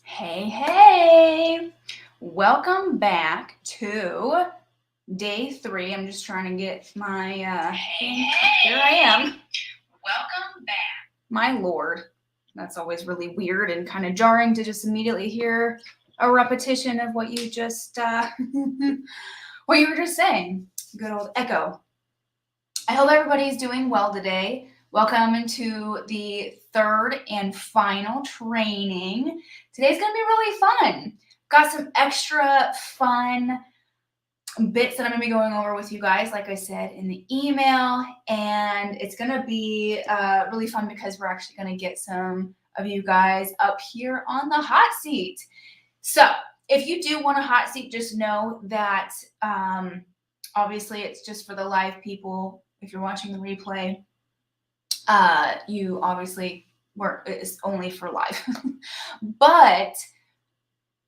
Hey, welcome back to day 3. I'm just trying to get my thing. There I am. Welcome back. My lord, that's always really weird and kind of jarring to just immediately hear a repetition of what you just what you were just saying. Good old echo. I hope everybody's doing well today. Welcome to the third and final training. Today's going to be really fun. Got some extra fun bits that I'm going to be going over with you guys, like I said in the email. And it's going to be really fun because we're actually going to get some of you guys up here on the hot seat. So if you do want a hot seat, just know that obviously it's just for the live people. If you're watching the replay, you obviously it's only for live. But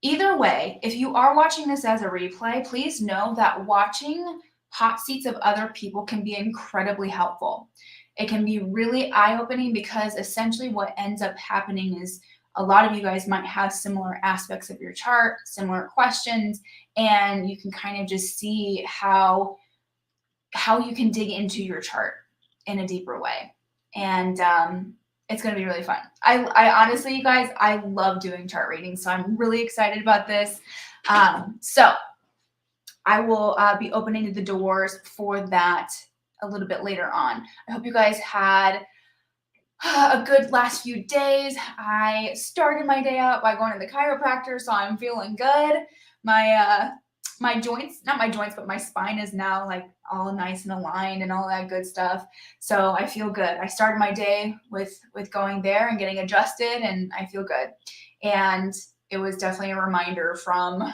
either way, if you are watching this as a replay, please know that watching hot seats of other people can be incredibly helpful. It can be really eye-opening because essentially what ends up happening is a lot of you guys might have similar aspects of your chart, similar questions, and you can kind of just see how you can dig into your chart in a deeper way. And it's going to be really fun. I honestly, you guys, I love doing chart readings, so I'm really excited about this. So I will be opening the doors for that a little bit later on. I hope you guys had a good last few days. I started my day out by going to the chiropractor, so I'm feeling good. My joints, not my joints, but my spine is now like all nice and aligned and all that good stuff. So I feel good. I started my day with going there and getting adjusted, and I feel good. And it was definitely a reminder from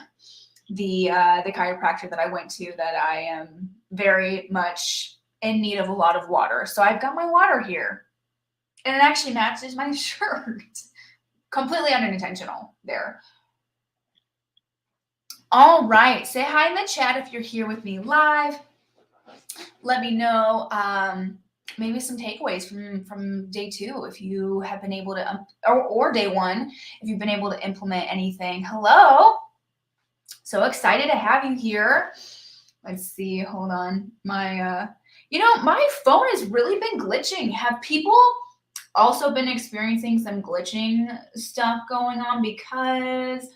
the chiropractor that I went to that I am very much in need of a lot of water. So I've got my water here, and it actually matches my shirt. Completely unintentional there. All right, say hi in the chat if you're here with me live. Let me know maybe some takeaways from day 2 if you have been able to, or day 1 if you've been able to implement anything. Hello, so excited to have you here. Let's see, hold on. My my phone has really been glitching. Have people also been experiencing some glitching stuff going on? Because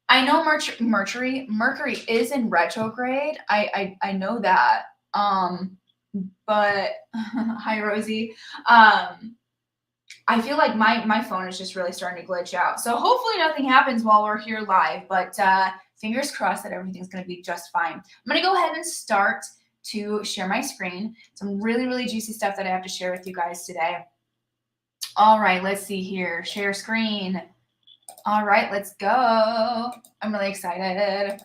I know Mercury is in retrograde. I know that. But hi Rosie. I feel like my phone is just really starting to glitch out. So hopefully nothing happens while we're here live, but fingers crossed that everything's going to be just fine. I'm going to go ahead and start to share my screen. Some really, really juicy stuff that I have to share with you guys today. All right, let's see here. Share screen. All right, let's go. I'm really excited.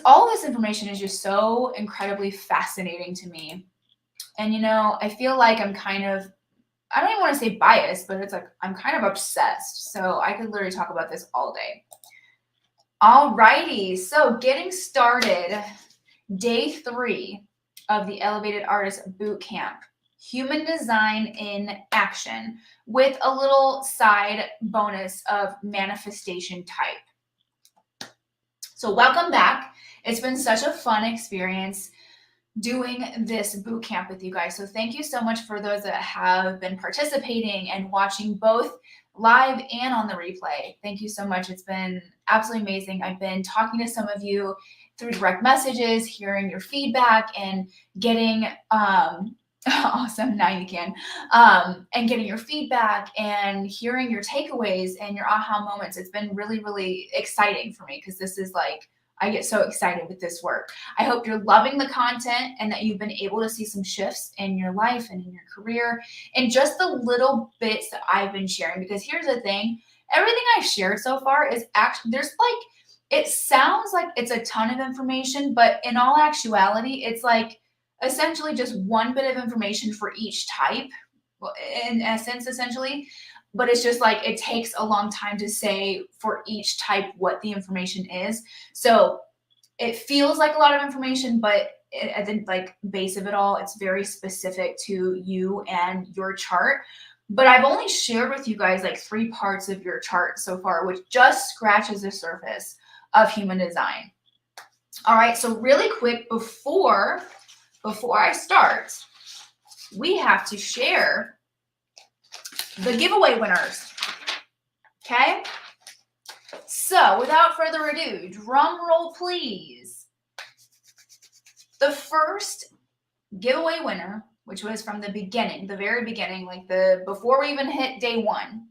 All this information is just so incredibly fascinating to me. And, I feel like I'm kind of, I don't even want to say biased, but it's like I'm kind of obsessed. So I could literally talk about this all day. All righty, so getting started. Day 3 of the Elevated Artist Bootcamp. Human design in action with a little side bonus of manifestation type. So welcome back. It's been such a fun experience doing this boot camp with you guys. So thank you so much for those that have been participating and watching both live and on the replay. Thank you so much. It's been absolutely amazing. I've been talking to some of you through direct messages, hearing your feedback and getting awesome, now you can, and getting your feedback and hearing your takeaways and your aha moments. It's been really, really exciting for me because this is like, I get so excited with this work. I hope you're loving the content and that you've been able to see some shifts in your life and in your career and just the little bits that I've been sharing. Because here's the thing, everything I've shared so far is actually, it sounds like it's a ton of information, but in all actuality, it's like essentially just one bit of information for each type, in essence, essentially. But it's just like it takes a long time to say for each type what the information is. So it feels like a lot of information, but at the base of it all, it's very specific to you and your chart. But I've only shared with you guys like 3 parts of your chart so far, which just scratches the surface of human design. All right, so really quick before I start, we have to share the giveaway winners. Okay? So, without further ado, drum roll please. The first giveaway winner, which was from the beginning, the very beginning, like before we even hit day 1,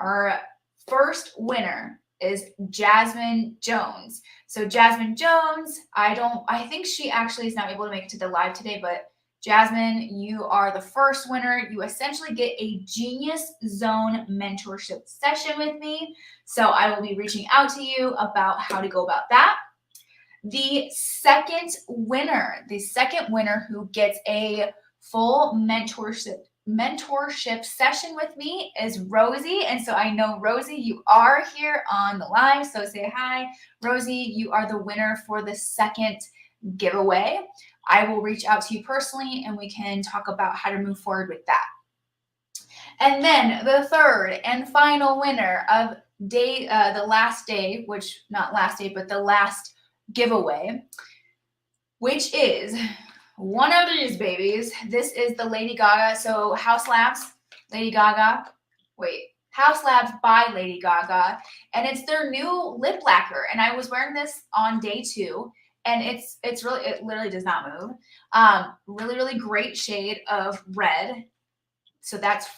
our first winner is Jasmine Jones. So Jasmine Jones, I think she actually is not able to make it to the live today, but Jasmine, you are the first winner. You essentially get a Genius Zone mentorship session with me. So I will be reaching out to you about how to go about that. The second winner who gets a full mentorship session with me is Rosie. And so I know, Rosie, you are here on the live. So say hi. Rosie, you are the winner for the second giveaway. I will reach out to you personally and we can talk about how to move forward with that. And then the third and final winner of the last day, which not last day, but the last giveaway, which is one of these babies. This is the Lady Gaga. So House Labs, Lady Gaga. House Labs by Lady Gaga. And it's their new lip lacquer. And I was wearing this on day 2. And it's really, it literally does not move. Really, really great shade of red. So that's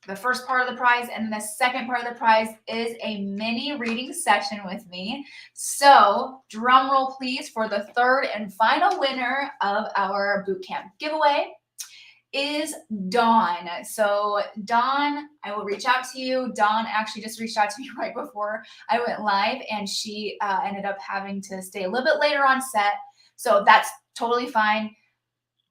the first part of the prize. And the second part of the prize is a mini reading session with me. So drum roll please for the third and final winner of our bootcamp giveaway is Dawn. So Dawn, I will reach out to you. Dawn actually just reached out to me right before I went live, and she ended up having to stay a little bit later on set. So that's totally fine.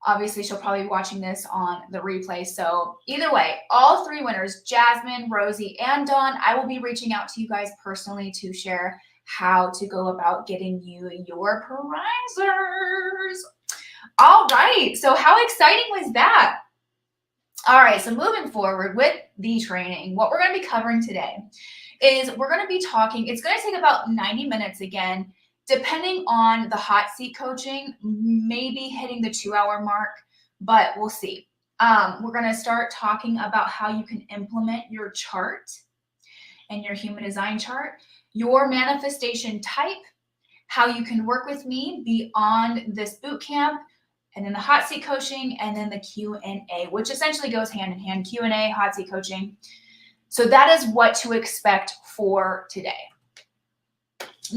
Obviously, she'll probably be watching this on the replay. So either way, all 3 winners, Jasmine, Rosie, and Dawn, I will be reaching out to you guys personally to share how to go about getting you your prizers. All right. So how exciting was that? All right. So moving forward with the training, what we're going to be covering today is we're going to be talking. It's going to take about 90 minutes again, depending on the hot seat coaching, maybe hitting the 2-hour mark, but we'll see. We're going to start talking about how you can implement your chart and your human design chart, your manifestation type, how you can work with me beyond this boot camp, and then the hot seat coaching, and then the Q&A, which essentially goes hand in hand, Q&A, hot seat coaching. So that is what to expect for today.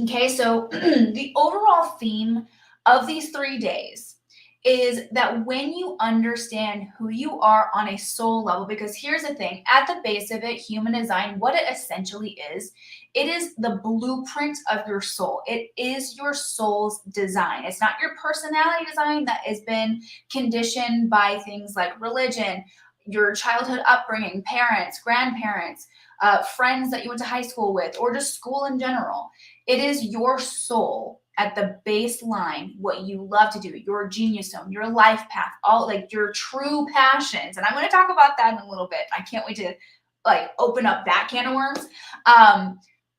Okay, so the overall theme of these 3 days is that when you understand who you are on a soul level, because here's the thing, at the base of it, human design, what it essentially is, it is the blueprint of your soul. It is your soul's design. It's not your personality design that has been conditioned by things like religion, your childhood upbringing, parents, grandparents, friends that you went to high school with, or just school in general. It is your soul at the baseline, what you love to do, your genius zone, your life path, all like your true passions. And I'm going to talk about that in a little bit. I can't wait to like open up that can of worms.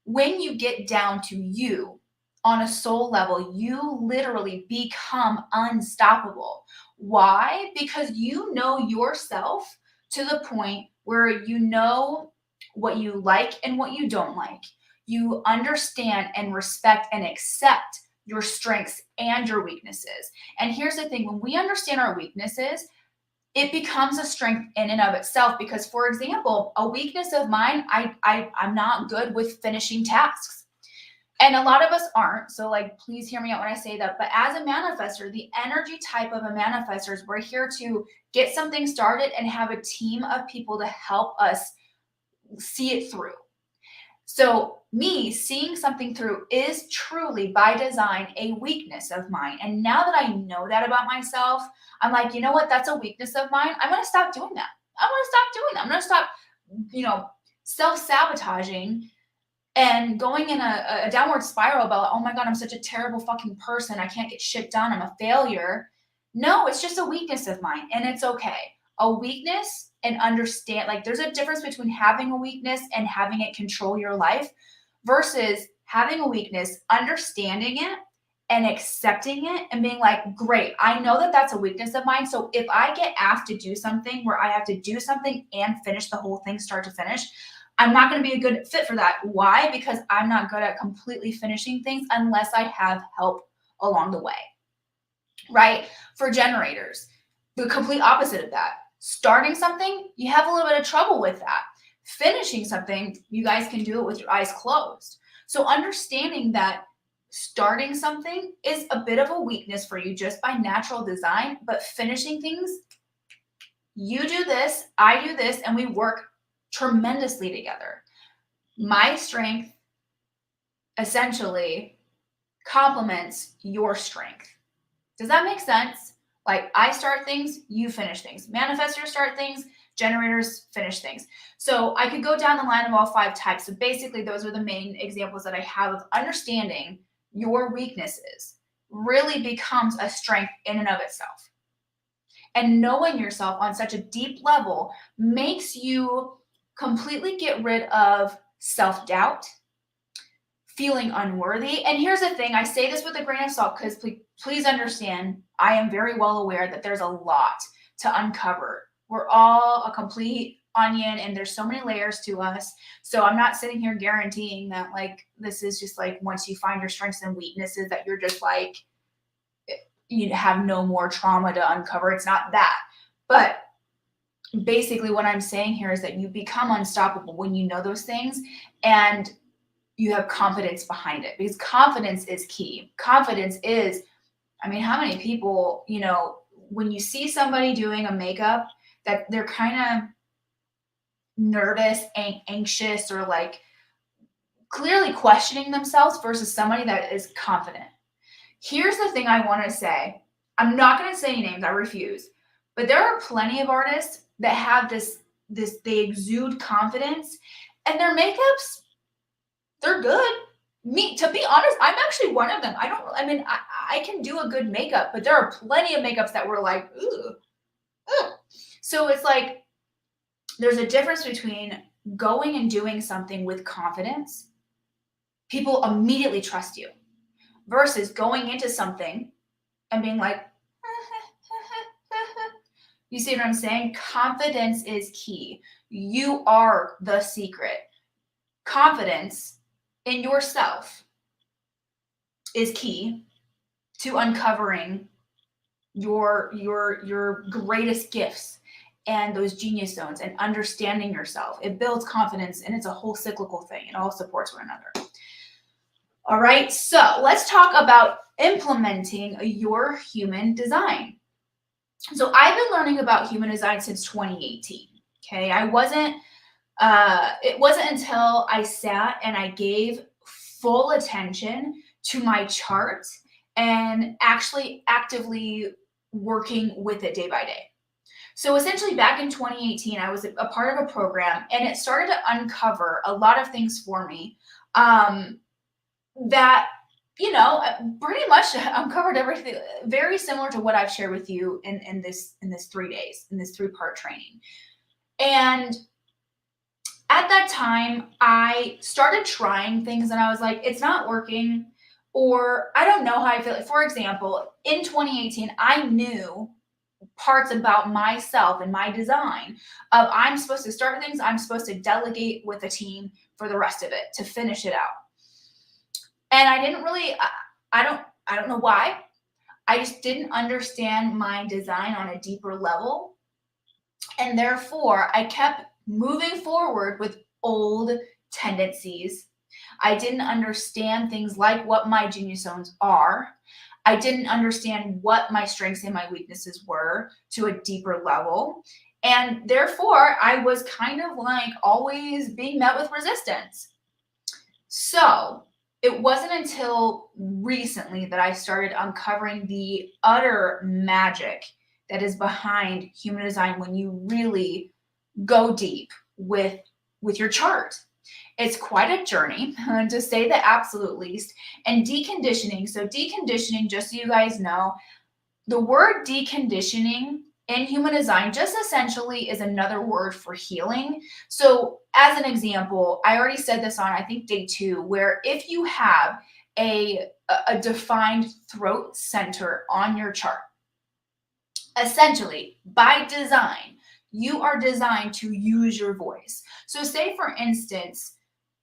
When you get down to you on a soul level, you literally become unstoppable. Why? Because you know yourself to the point where you know what you like and what you don't like. You understand and respect and accept your strengths and your weaknesses. And here's the thing, when we understand our weaknesses, it becomes a strength in and of itself. Because, for example, a weakness of mine, I'm not good with finishing tasks. And a lot of us aren't. So like, please hear me out when I say that. But as a manifestor, the energy type of a manifestor is we're here to get something started and have a team of people to help us see it through. So me seeing something through is truly by design a weakness of mine. And now that I know that about myself, I'm like, you know what? That's a weakness of mine. I'm going to stop doing that. I'm going to stop, self-sabotaging and going in a downward spiral about, oh my God, I'm such a terrible fucking person. I can't get shit done. I'm a failure. No, it's just a weakness of mine and it's okay. A weakness and understand, like there's a difference between having a weakness and having it control your life versus having a weakness, understanding it and accepting it and being like, great, I know that that's a weakness of mine. So if I get asked to do something where I have to do something and finish the whole thing start to finish, I'm not going to be a good fit for that. Why? Because I'm not good at completely finishing things unless I have help along the way, right? For generators, the complete opposite of that. Starting something, you have a little bit of trouble with that. Finishing something, you guys can do it with your eyes closed. So understanding that starting something is a bit of a weakness for you just by natural design, but finishing things, you do this, I do this, and we work tremendously together. My strength essentially complements your strength. Does that make sense? Like I start things, you finish things. Manifestors start things, generators finish things. So I could go down the line of all 5 types. So basically those are the main examples that I have of understanding your weaknesses really becomes a strength in and of itself. And knowing yourself on such a deep level makes you completely get rid of self-doubt, feeling unworthy. And here's the thing, I say this with a grain of salt because please understand, I am very well aware that there's a lot to uncover. We're all a complete onion and there's so many layers to us. So I'm not sitting here guaranteeing that like, this is just like, once you find your strengths and weaknesses that you're just like, you have no more trauma to uncover. It's not that. But basically what I'm saying here is that you become unstoppable when you know those things and you have confidence behind it, because confidence is key. Confidence is, I mean, how many people, you know, when you see somebody doing a makeup that they're kind of nervous and anxious or like clearly questioning themselves versus somebody that is confident. Here's the thing I want to say. I'm not going to say any names, I refuse. But there are plenty of artists that have this, they exude confidence and their makeups, they're good. To be honest, I'm actually one of them. I can do a good makeup, but there are plenty of makeups that were like, ooh, ugh. So it's like, there's a difference between going and doing something with confidence. People immediately trust you versus going into something and being like, you see what I'm saying? Confidence is key. You are the secret. Confidence in yourself is key to uncovering your greatest gifts and those genius zones and understanding yourself. It builds confidence and it's a whole cyclical thing. It all supports one another. All right, so let's talk about implementing your human design. So I've been learning about human design since 2018. Okay, it wasn't until I sat and I gave full attention to my chart and actually actively working with it day by day. So essentially back in 2018, I was a part of a program and it started to uncover a lot of things for me that, you know, pretty much uncovered everything very similar to what I've shared with you in this 3 days, in this 3-part training. And at that time, I started trying things and I was like, it's not working, or I don't know how I feel. For example, in 2018, I knew parts about myself and my design of I'm supposed to start things, I'm supposed to delegate with a team for the rest of it to finish it out. And I didn't really, I don't know why. I just didn't understand my design on a deeper level. And therefore, I kept moving forward with old tendencies. I didn't understand things like what my genius zones are. I didn't understand what my strengths and my weaknesses were to a deeper level. And therefore, I was kind of like always being met with resistance. So it wasn't until recently that I started uncovering the utter magic that is behind human design when you really go deep with your chart. It's quite a journey, to say the absolute least. And deconditioning. So deconditioning, just so you guys know, the word deconditioning in human design just essentially is another word for healing. So as an example, I already said this on, I think, day 2, where if you have a defined throat center on your chart, essentially, by design, you are designed to use your voice. So say, for instance,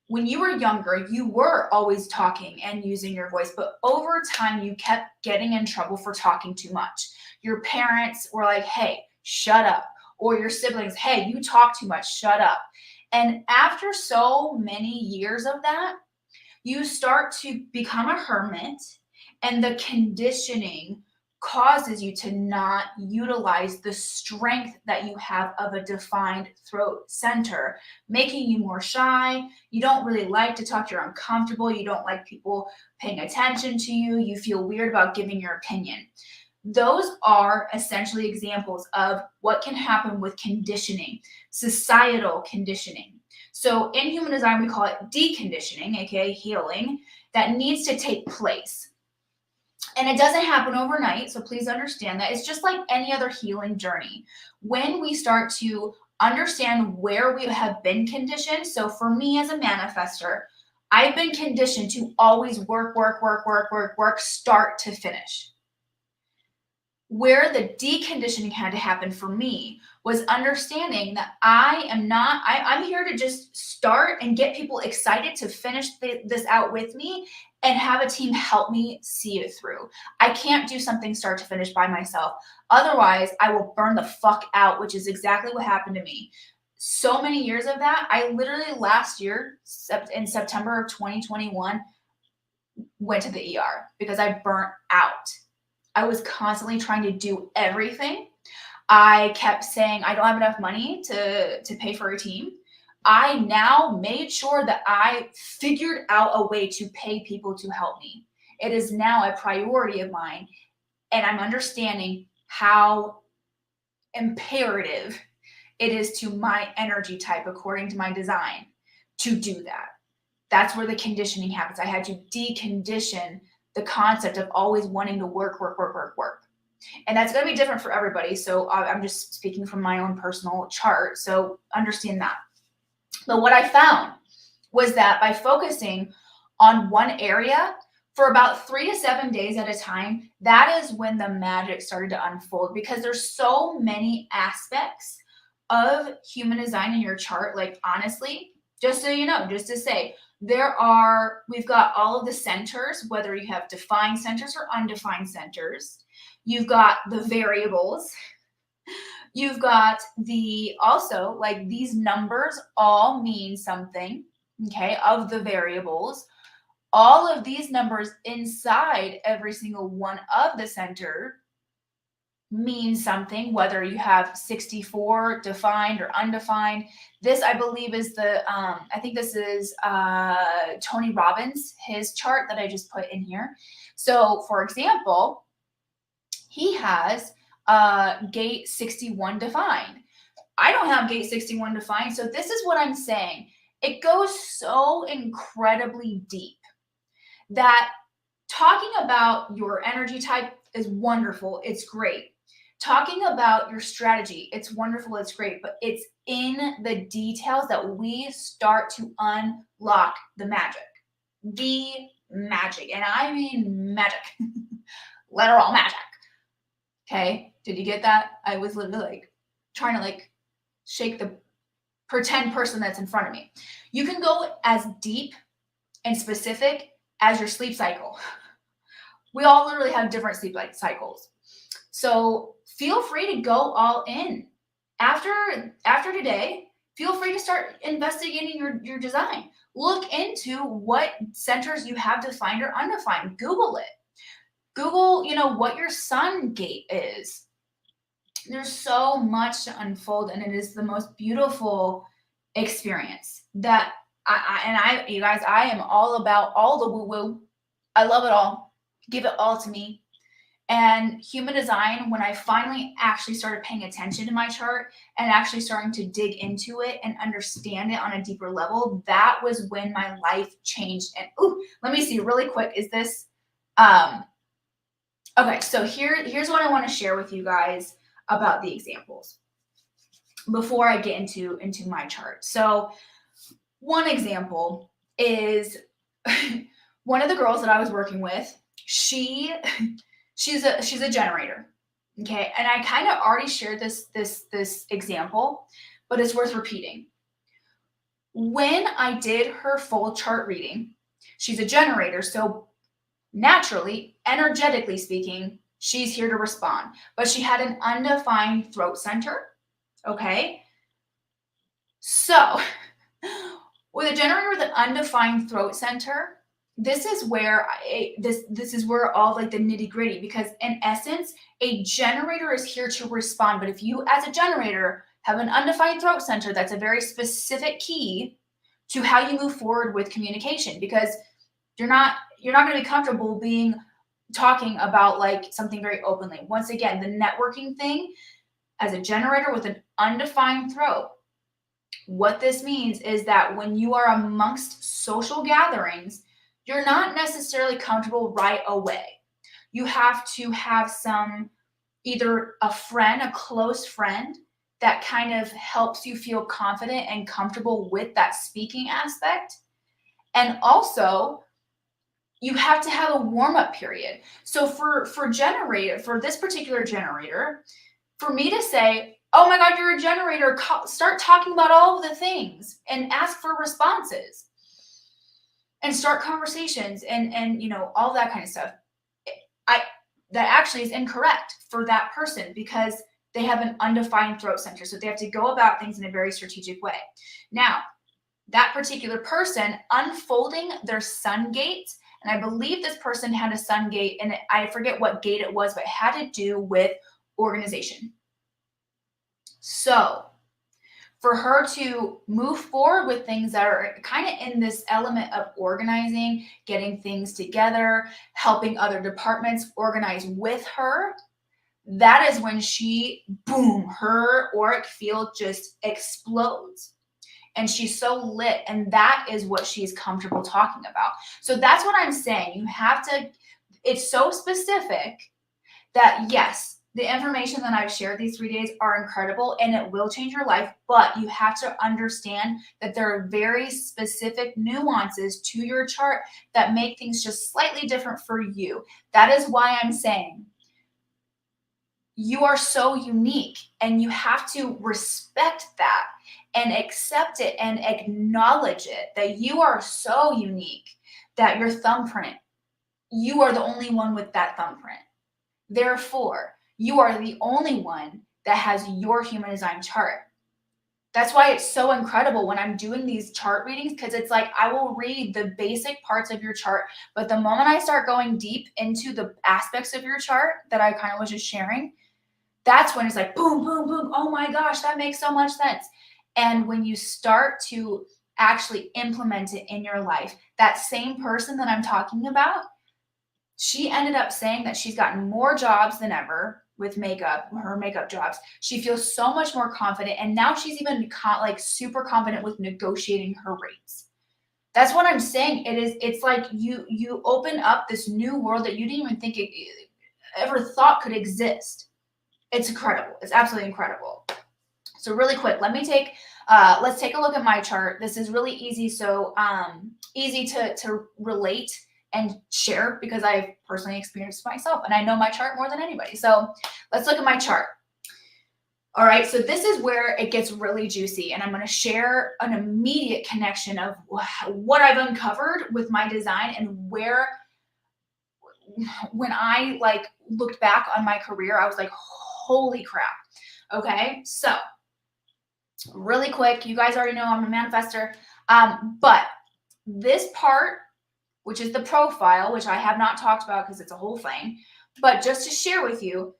when you were younger, you were always talking and using your voice, but over time, you kept getting in trouble for talking too much. Your parents were like, hey, shut up. Or your siblings, hey, you talk too much, shut up. And after so many years of that, you start to become a hermit, and the conditioning causes you to not utilize the strength that you have of a defined throat center, making you more shy. You don't really like to talk, you're uncomfortable, you don't like people paying attention to you, you feel weird about giving your opinion. Those are essentially examples of what can happen with conditioning, societal conditioning. So in human design, we call it deconditioning, aka healing, that needs to take place. And it doesn't happen overnight, so please understand that. It's just like any other healing journey. When we start to understand where we have been conditioned, so for me as a manifester, I've been conditioned to always work, start to finish. Where the deconditioning had to happen for me was understanding that I'm here to just start and get people excited to finish this out with me and have a team help me see it through. I can't do something start to finish by myself. Otherwise, I will burn the fuck out, which is exactly what happened to me. So many years of that. I literally last year, in September of 2021, went to the ER because I burnt out. I was constantly trying to do everything. I kept saying, I don't have enough money to pay for a team. I now made sure that I figured out a way to pay people to help me. It is now a priority of mine, and I'm understanding how imperative it is to my energy type, according to my design, to do that. That's where the conditioning happens. I had to decondition the concept of always wanting to work. And that's going to be different for everybody. So I'm just speaking from my own personal chart. So understand that. But what I found was that by focusing on one area for about 3 to 7 days at a time, that is when the magic started to unfold, because there's so many aspects of human design in your chart. Like, honestly, just so you know, just to say, we've got all of the centers, whether you have defined centers or undefined centers. You've got the variables. You've got also, like, these numbers all mean something, okay, of the variables. All of these numbers inside every single one of the center means something, whether you have 64 defined or undefined. This, I believe, is I think this is Tony Robbins, his chart that I just put in here. So, for example, he has gate 61 defined. I don't have gate 61 defined, so this is what I'm saying. It goes so incredibly deep that talking about your energy type is wonderful. It's great. Talking about your strategy, it's wonderful, it's great, but it's in the details that we start to unlock the magic. The magic. And I mean magic. Literal magic. Okay? Did you get that? I was literally like trying to like shake the pretend person that's in front of me. You can go as deep and specific as your sleep cycle. We all literally have different sleep cycles. So feel free to go all in. After today, feel free to start investigating your design. Look into what centers you have defined or undefined. Google it. Google, what your sun gate is. There's so much to unfold, and it is the most beautiful experience that you guys, I am all about all the woo-woo. I love it all. Give it all to me. And human design, when I finally actually started paying attention to my chart and actually starting to dig into it and understand it on a deeper level, that was when my life changed. And let me see really quick. Is this okay? So here's what I want to share with you guys. about the examples before I get into my chart. So one example is one of the girls that I was working with, she's a generator. Okay. And I kind of already shared this example, but it's worth repeating. When I did her full chart reading, she's a generator. So naturally, energetically speaking, she's here to respond, but she had an undefined throat center. Okay. So with a generator with an undefined throat center, this is where this is where all like the nitty gritty, because in essence, a generator is here to respond. But if you as a generator have an undefined throat center, that's a very specific key to how you move forward with communication, because you're not going to be comfortable talking about like something very openly. Once again, the networking thing, as a generator with an undefined throat, what this means is that when you are amongst social gatherings, you're not necessarily comfortable right away. You have to have either a friend, a close friend, that kind of helps you feel confident and comfortable with that speaking aspect. And also, you have to have a warm-up period. So for this particular generator, for me to say, oh my God, you're a generator, start talking about all of the things and ask for responses and start conversations and all that kind of stuff. That actually is incorrect for that person, because they have an undefined throat center. So they have to go about things in a very strategic way. Now, that particular person unfolding their sun gate, and I believe this person had a sun gate, and I forget what gate it was, but it had to do with organization. So for her to move forward with things that are kind of in this element of organizing, getting things together, helping other departments organize with her, that is when her auric field just explodes. And she's so lit, and that is what she's comfortable talking about. So that's what I'm saying. It's so specific that yes, the information that I've shared these 3 days are incredible and it will change your life, but you have to understand that there are very specific nuances to your chart that make things just slightly different for you. That is why I'm saying you are so unique, and you have to respect that and accept it and acknowledge it, that you are so unique, that your thumbprint, you are the only one with that thumbprint. Therefore, you are the only one that has your human design chart. That's why it's so incredible when I'm doing these chart readings, because it's like I will read the basic parts of your chart, but the moment I start going deep into the aspects of your chart that I kind of was just sharing, that's when it's like boom, boom, boom. Oh my gosh, that makes so much sense. And when you start to actually implement it in your life, that same person that I'm talking about, she ended up saying that she's gotten more jobs than ever with her makeup jobs. She feels so much more confident. And now she's even super confident with negotiating her rates. That's what I'm saying. It's like you open up this new world that you didn't even think it ever thought could exist. It's incredible. It's absolutely incredible. So really quick, let's take a look at my chart. This is really easy. So easy to relate and share, because I've personally experienced myself and I know my chart more than anybody. So let's look at my chart. All right, so this is where it gets really juicy, and I'm going to share an immediate connection of what I've uncovered with my design, and where, when I looked back on my career, I was like, holy crap. Okay, so really quick, you guys already know I'm a manifestor, but this part, which is the profile, which I have not talked about because it's a whole thing, but just to share with you,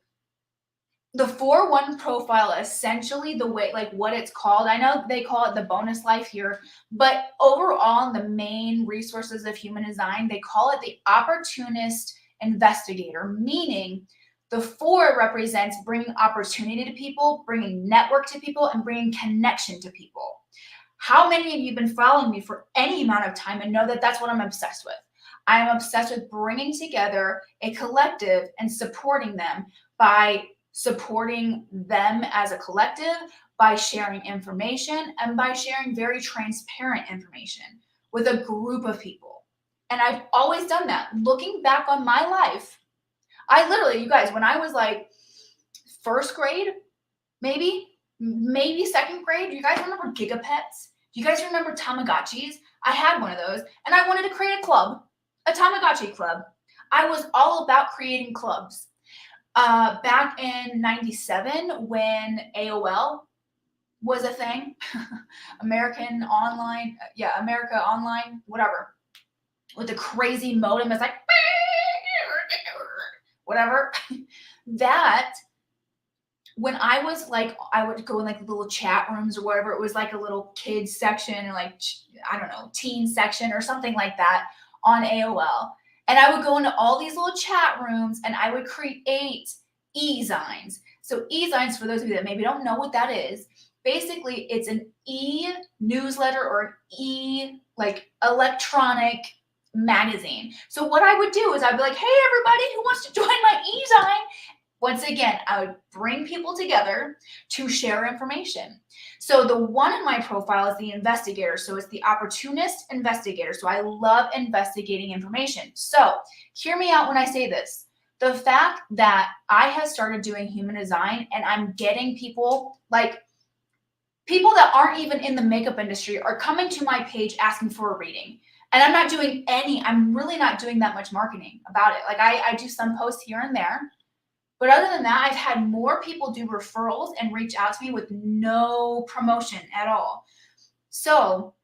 the 4-1 profile, essentially the way, what it's called, I know they call it the bonus life here, but overall in the main resources of human design, they call it the opportunist investigator, meaning the 4 represents bringing opportunity to people, bringing network to people, and bringing connection to people. How many of you have been following me for any amount of time and know that that's what I'm obsessed with? I am obsessed with bringing together a collective and supporting them by supporting them as a collective by sharing information and by sharing very transparent information with a group of people. And I've always done that. Looking back on my life, I literally, you guys, when I was like first grade, maybe second grade, do you guys remember Gigapets? Do you guys remember Tamagotchis? I had one of those, and I wanted to create a club, a Tamagotchi club. I was all about creating clubs. Back in 97, when AOL was a thing, America Online, whatever, with the crazy modem, it's like, whatever, that, when I was like, I would go in like little chat rooms or whatever. It was like a little kids section or like, I don't know, teen section or something like that on AOL. And I would go into all these little chat rooms and I would create e-zines. So e-zines, for those of you that maybe don't know what that is, basically it's an e-newsletter or an like electronic magazine. So what I would do is I'd be like, hey, everybody who wants to join my e-zine. Once again, I would bring people together to share information. So the one in my profile is the investigator. So it's the opportunist investigator. So I love investigating information. So hear me out when I say this. The fact that I have started doing human design and I'm getting people, like people that aren't even in the makeup industry, are coming to my page asking for a reading. And I'm really not doing that much marketing about it. Like I do some posts here and there. But other than that, I've had more people do referrals and reach out to me with no promotion at all. So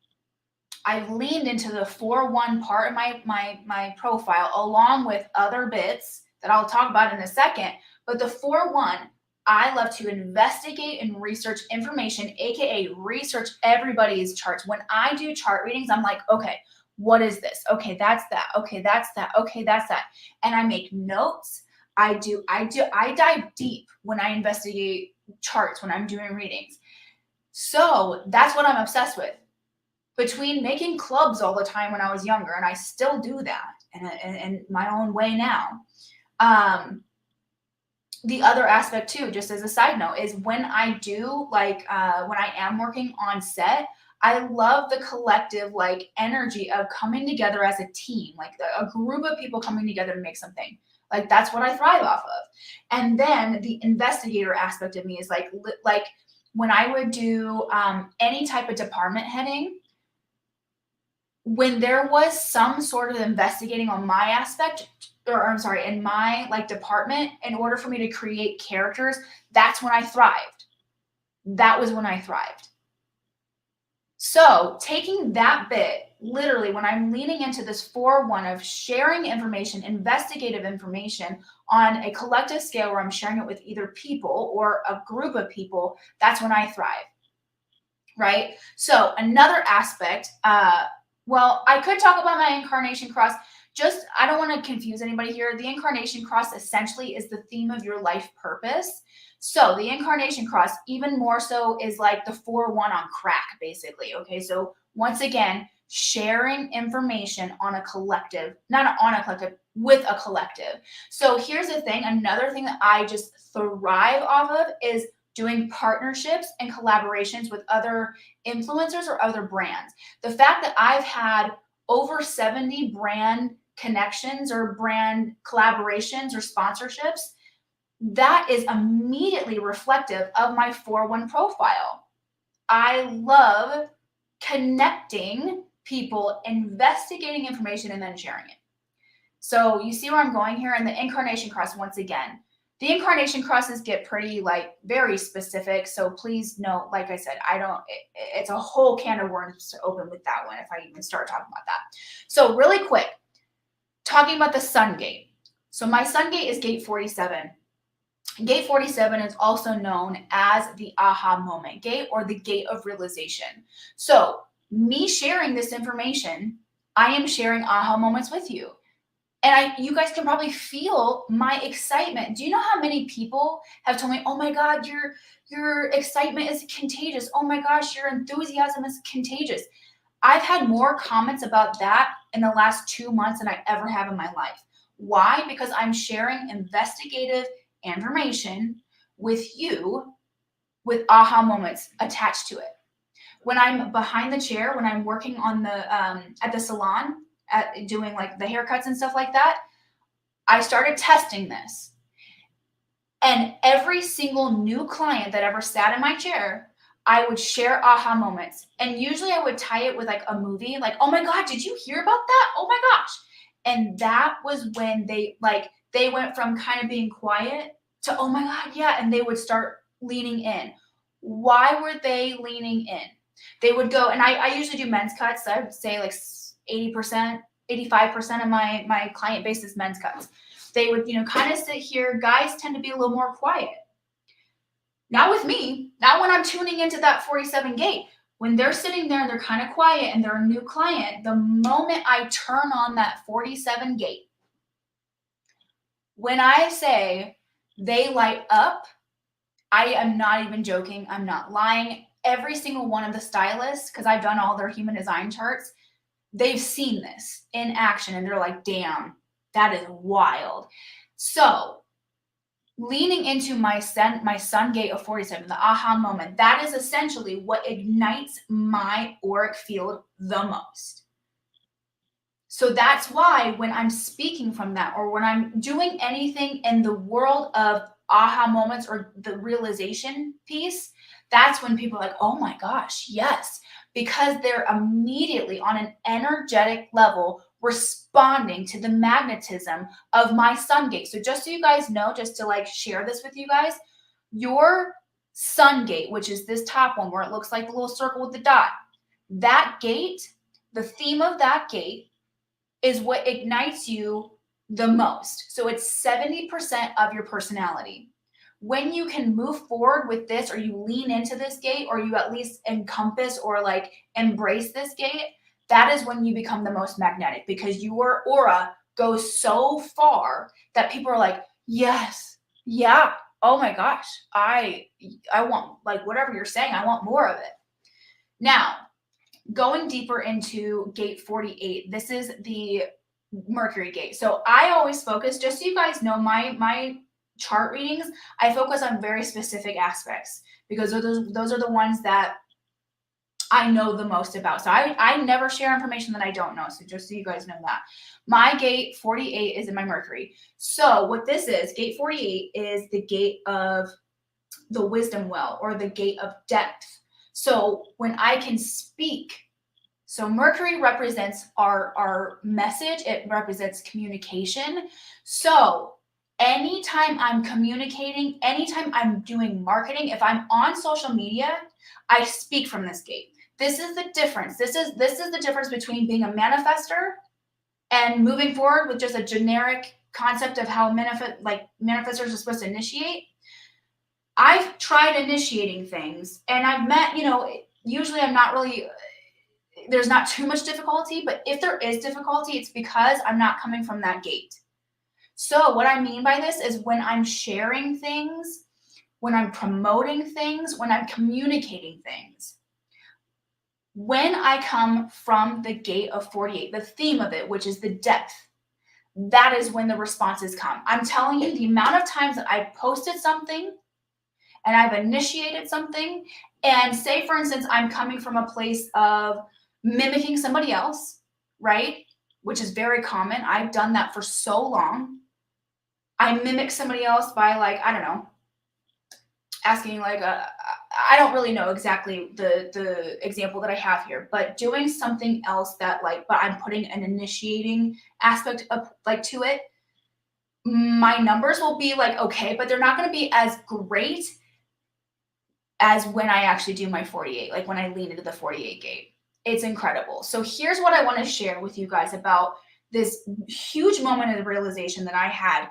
I've leaned into the 4-1 part of my profile, along with other bits that I'll talk about in a second. But the 4-1, I love to investigate and research information, aka research everybody's charts. When I do chart readings, I'm like, okay, what is this? Okay, that's that. Okay, that's that. Okay, that's that. And I make notes. I dive deep when I investigate charts, when I'm doing readings. So that's what I'm obsessed with. Between making clubs all the time when I was younger, and I still do that in my own way now. The other aspect too, just as a side note, is when I do, like when I am working on set, I love the collective like energy of coming together as a team, like a group of people coming together to make something. Like that's what I thrive off of. And then the investigator aspect of me is like when I would do any type of department heading, when there was some sort of investigating on my aspect, or I'm sorry, in my like department, in order for me to create characters, that's when I thrived. That was when I thrived. So taking that bit, literally when I'm leaning into this 4-1 of sharing information, investigative information on a collective scale where I'm sharing it with either people or a group of people, that's when I thrive, right? So another aspect, well, I could talk about my incarnation cross. Just, I don't want to confuse anybody here. The incarnation cross essentially is the theme of your life purpose. So the incarnation cross, even more so, is like the 4-1 on crack, basically. Okay, so once again, sharing information on a collective, not on a collective, with a collective. So here's the thing, another thing that I just thrive off of is doing partnerships and collaborations with other influencers or other brands. The fact that I've had over 70 brand connections or brand collaborations or sponsorships, that is immediately reflective of my 4-1 profile. I love connecting people, investigating information, and then sharing it. So you see where I'm going here? And the incarnation cross, once again, the incarnation crosses get pretty like very specific. So please note, like I said, it's a whole can of worms to open with that one if I even start talking about that. So really quick, talking about the sun gate. So my sun gate is gate 47. Gate 47 is also known as the aha moment gate or the gate of realization. So me sharing this information, I am sharing aha moments with you. And you guys can probably feel my excitement. Do you know how many people have told me, oh my God, your excitement is contagious. Oh my gosh, your enthusiasm is contagious. I've had more comments about that in the last 2 months than I ever have in my life. Why? Because I'm sharing investigative information with you with aha moments attached to it. When I'm behind the chair, when I'm working on the at the salon, doing like the haircuts and stuff like that, I started testing this. And every single new client that ever sat in my chair, I would share aha moments. And usually I would tie it with like a movie, like, oh my God, did you hear about that? Oh my gosh. And that was when they went from kind of being quiet to, oh my God, yeah. And they would start leaning in. Why were they leaning in? They would go, and I usually do men's cuts. So I would say like 80%, 85% of my client base is men's cuts. They would, kind of sit here. Guys tend to be a little more quiet. Not with me, not when I'm tuning into that 47 gate. When they're sitting there and they're kind of quiet and they're a new client, the moment I turn on that 47 gate, when I say they light up, I am not even joking. I'm not lying. Every single one of the stylists, because I've done all their human design charts, they've seen this in action and they're like, damn, that is wild. So leaning into my sun gate of 47, the aha moment, that is essentially what ignites my auric field the most. So that's why when I'm speaking from that, or when I'm doing anything in the world of aha moments or the realization piece, that's when people are like, oh my gosh, yes, because they're immediately on an energetic level responding to the magnetism of my sun gate. So just so you guys know, just to like share this with you guys, your sun gate, which is this top one where it looks like the little circle with the dot, that gate, the theme of that gate is what ignites you the most. So it's 70% of your personality. When you can move forward with this, or you lean into this gate, or you at least encompass or like embrace this gate, that is when you become the most magnetic, because your aura goes so far that people are like, yes, yeah, oh my gosh, I want, like, whatever you're saying, I want more of it. Now, going deeper into gate 48, this is the Mercury gate. So I always focus, just so you guys know, my chart readings, I focus on very specific aspects, because those are the ones that I know the most about. So I never share information that I don't know. So just so you guys know that. My gate 48 is in my Mercury. So what this is, gate 48 is the gate of the wisdom well, or the gate of depth. So when I can speak, so Mercury represents our message. It represents communication. So anytime I'm communicating, anytime I'm doing marketing, if I'm on social media, I speak from this gate. This is the difference. This is the difference between being a manifester and moving forward with just a generic concept of how manifestors are supposed to initiate. I've tried initiating things, and I've met, usually I'm not really, there's not too much difficulty, but if there is difficulty, it's because I'm not coming from that gate. So what I mean by this is when I'm sharing things, when I'm promoting things, when I'm communicating things, when I come from the gate of 48, the theme of it, which is the depth, that is when the responses come. I'm telling you, the amount of times that I've posted something and I've initiated something, and say, for instance, I'm coming from a place of mimicking somebody else, right? Which is very common. I've done that for so long. I mimic somebody else by, like, I don't know, asking like I don't really know exactly the example that I have here, but doing something else that, like, but I'm putting an initiating aspect of, like, to it. My numbers will be like, okay, but they're not going to be as great as when I actually do my 48, like when I lean into the 48 gate. It's incredible. So here's what I want to share with you guys about this huge moment of realization that I had,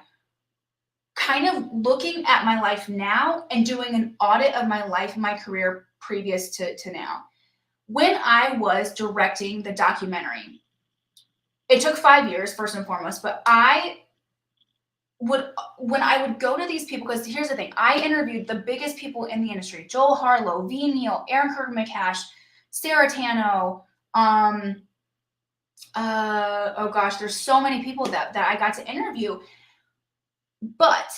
kind of looking at my life now and doing an audit of my life and my career previous to now. When I was directing the documentary, it took 5 years, first and foremost, but when I would go to these people, because here's the thing, I interviewed the biggest people in the industry: Joel Harlow, V. Neal, Aaron Kirk-McCash, Sarah Tano, oh gosh, there's so many people that I got to interview. But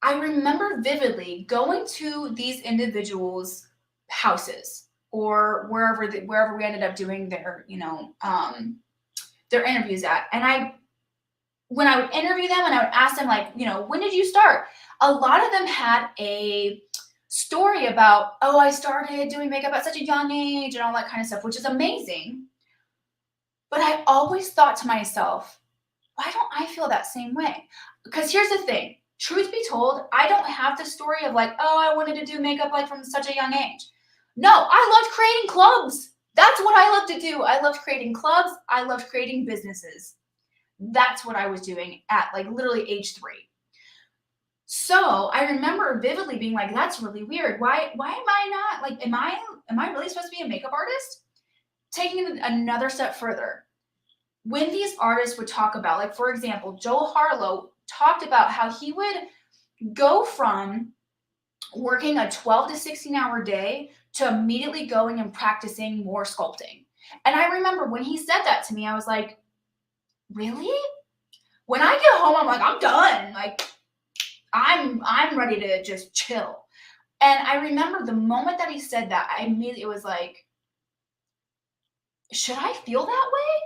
I remember vividly going to these individuals' houses or wherever we ended up doing their, their interviews at. And when I would interview them and I would ask them, like, when did you start? A lot of them had a story about, oh, I started doing makeup at such a young age and all that kind of stuff, which is amazing. But I always thought to myself, why don't I feel that same way? Because here's the thing. Truth be told, I don't have the story of like, oh, I wanted to do makeup like from such a young age. No, I loved creating clubs. That's what I loved to do. I loved creating clubs. I loved creating businesses. That's what I was doing at like literally age 3. So I remember vividly being like, that's really weird. Why am I not like, am I really supposed to be a makeup artist? Taking it another step further, when these artists would talk about, like, for example, Joel Harlow talked about how he would go from working a 12 to 16-hour day to immediately going and practicing more sculpting. And I remember when he said that to me, I was like, really? When I get home, I'm like, I'm done. Like, I'm ready to just chill. And I remember the moment that he said that, I immediately was like, should I feel that way?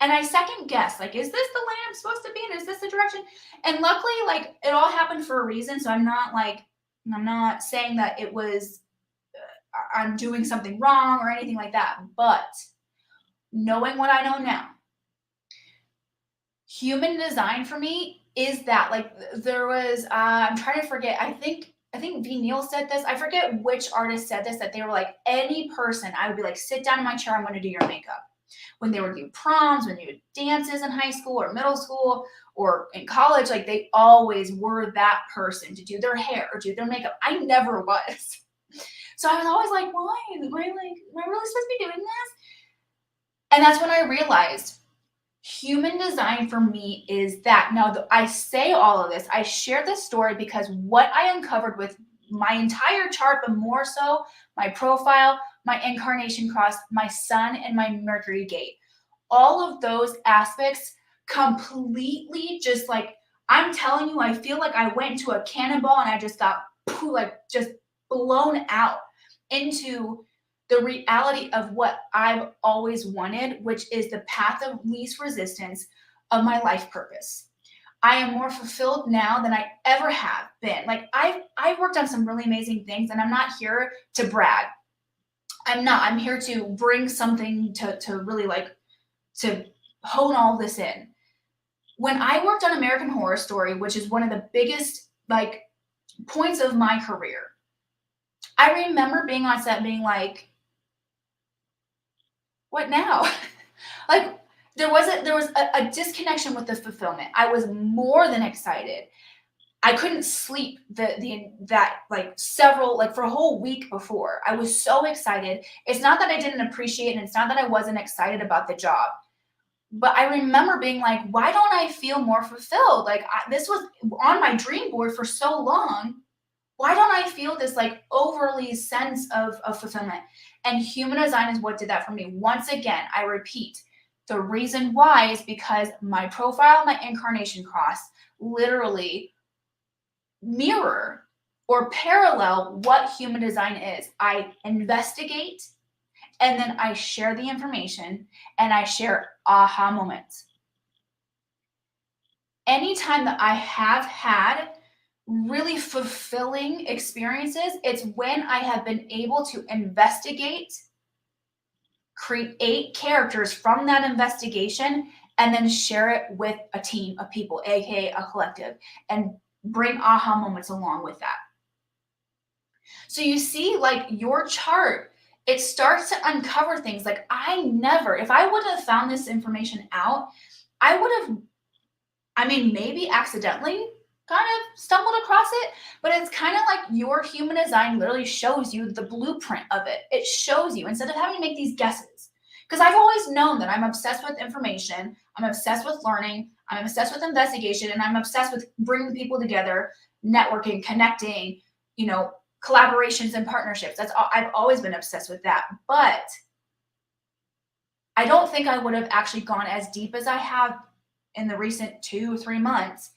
And I second guessed, like, is this the lane I'm supposed to be in? Is this the direction? And luckily, like, it all happened for a reason. So I'm not saying that it was, I'm doing something wrong or anything like that. But knowing what I know now, human design for me is that, like, there was, I'm trying to forget, I think V. Neal said this. I forget which artist said this, that they were like, any person, I would be like, sit down in my chair, I'm going to do your makeup. When they would do proms, when they would dances in high school or middle school or in college, like, they always were that person to do their hair or do their makeup. I never was. So I was always like, why? Am I really supposed to be doing this? And that's when I realized human design for me is that. Now, I say all of this, I share this story because what I uncovered with my entire chart, but more so my profile, my incarnation cross, my sun, and my Mercury gate, all of those aspects completely just, like, I'm telling you, I feel like I went into a cannonball and I just got just blown out into the reality of what I've always wanted, which is the path of least resistance of my life purpose. I am more fulfilled now than I ever have been. Like, I've worked on some really amazing things, and I'm not here to brag. I'm here to bring something to really, like, to hone all this in. When I worked on American Horror Story, which is one of the biggest, like, points of my career, I remember being on set being like, what now? Like, there was a disconnection with the fulfillment. I was more than excited. I couldn't sleep for a whole week before. I was so excited. It's not that I didn't appreciate it, and it's not that I wasn't excited about the job. But I remember being like, why don't I feel more fulfilled? Like, this was on my dream board for so long. Why don't I feel this, like, overly sense of fulfillment? And human design is what did that for me. Once again, I repeat, the reason why is because my profile, my incarnation cross literally mirror or parallel what human design is. I investigate, and then I share the information, and I share aha moments. Anytime that I have had really fulfilling experiences, it's when I have been able to investigate, create characters from that investigation, and then share it with a team of people, aka a collective, and bring aha moments along with that. So you see, like, your chart, it starts to uncover things. Like, if I would have found this information out, I would have, maybe accidentally kind of stumbled across it, but it's kind of like your human design literally shows you the blueprint of it. It shows you, instead of having to make these guesses. Because I've always known that I'm obsessed with information, I'm obsessed with learning, I'm obsessed with investigation, and I'm obsessed with bringing people together, networking, connecting, collaborations and partnerships. I've always been obsessed with that. But I don't think I would have actually gone as deep as I have in the recent 2 or 3 months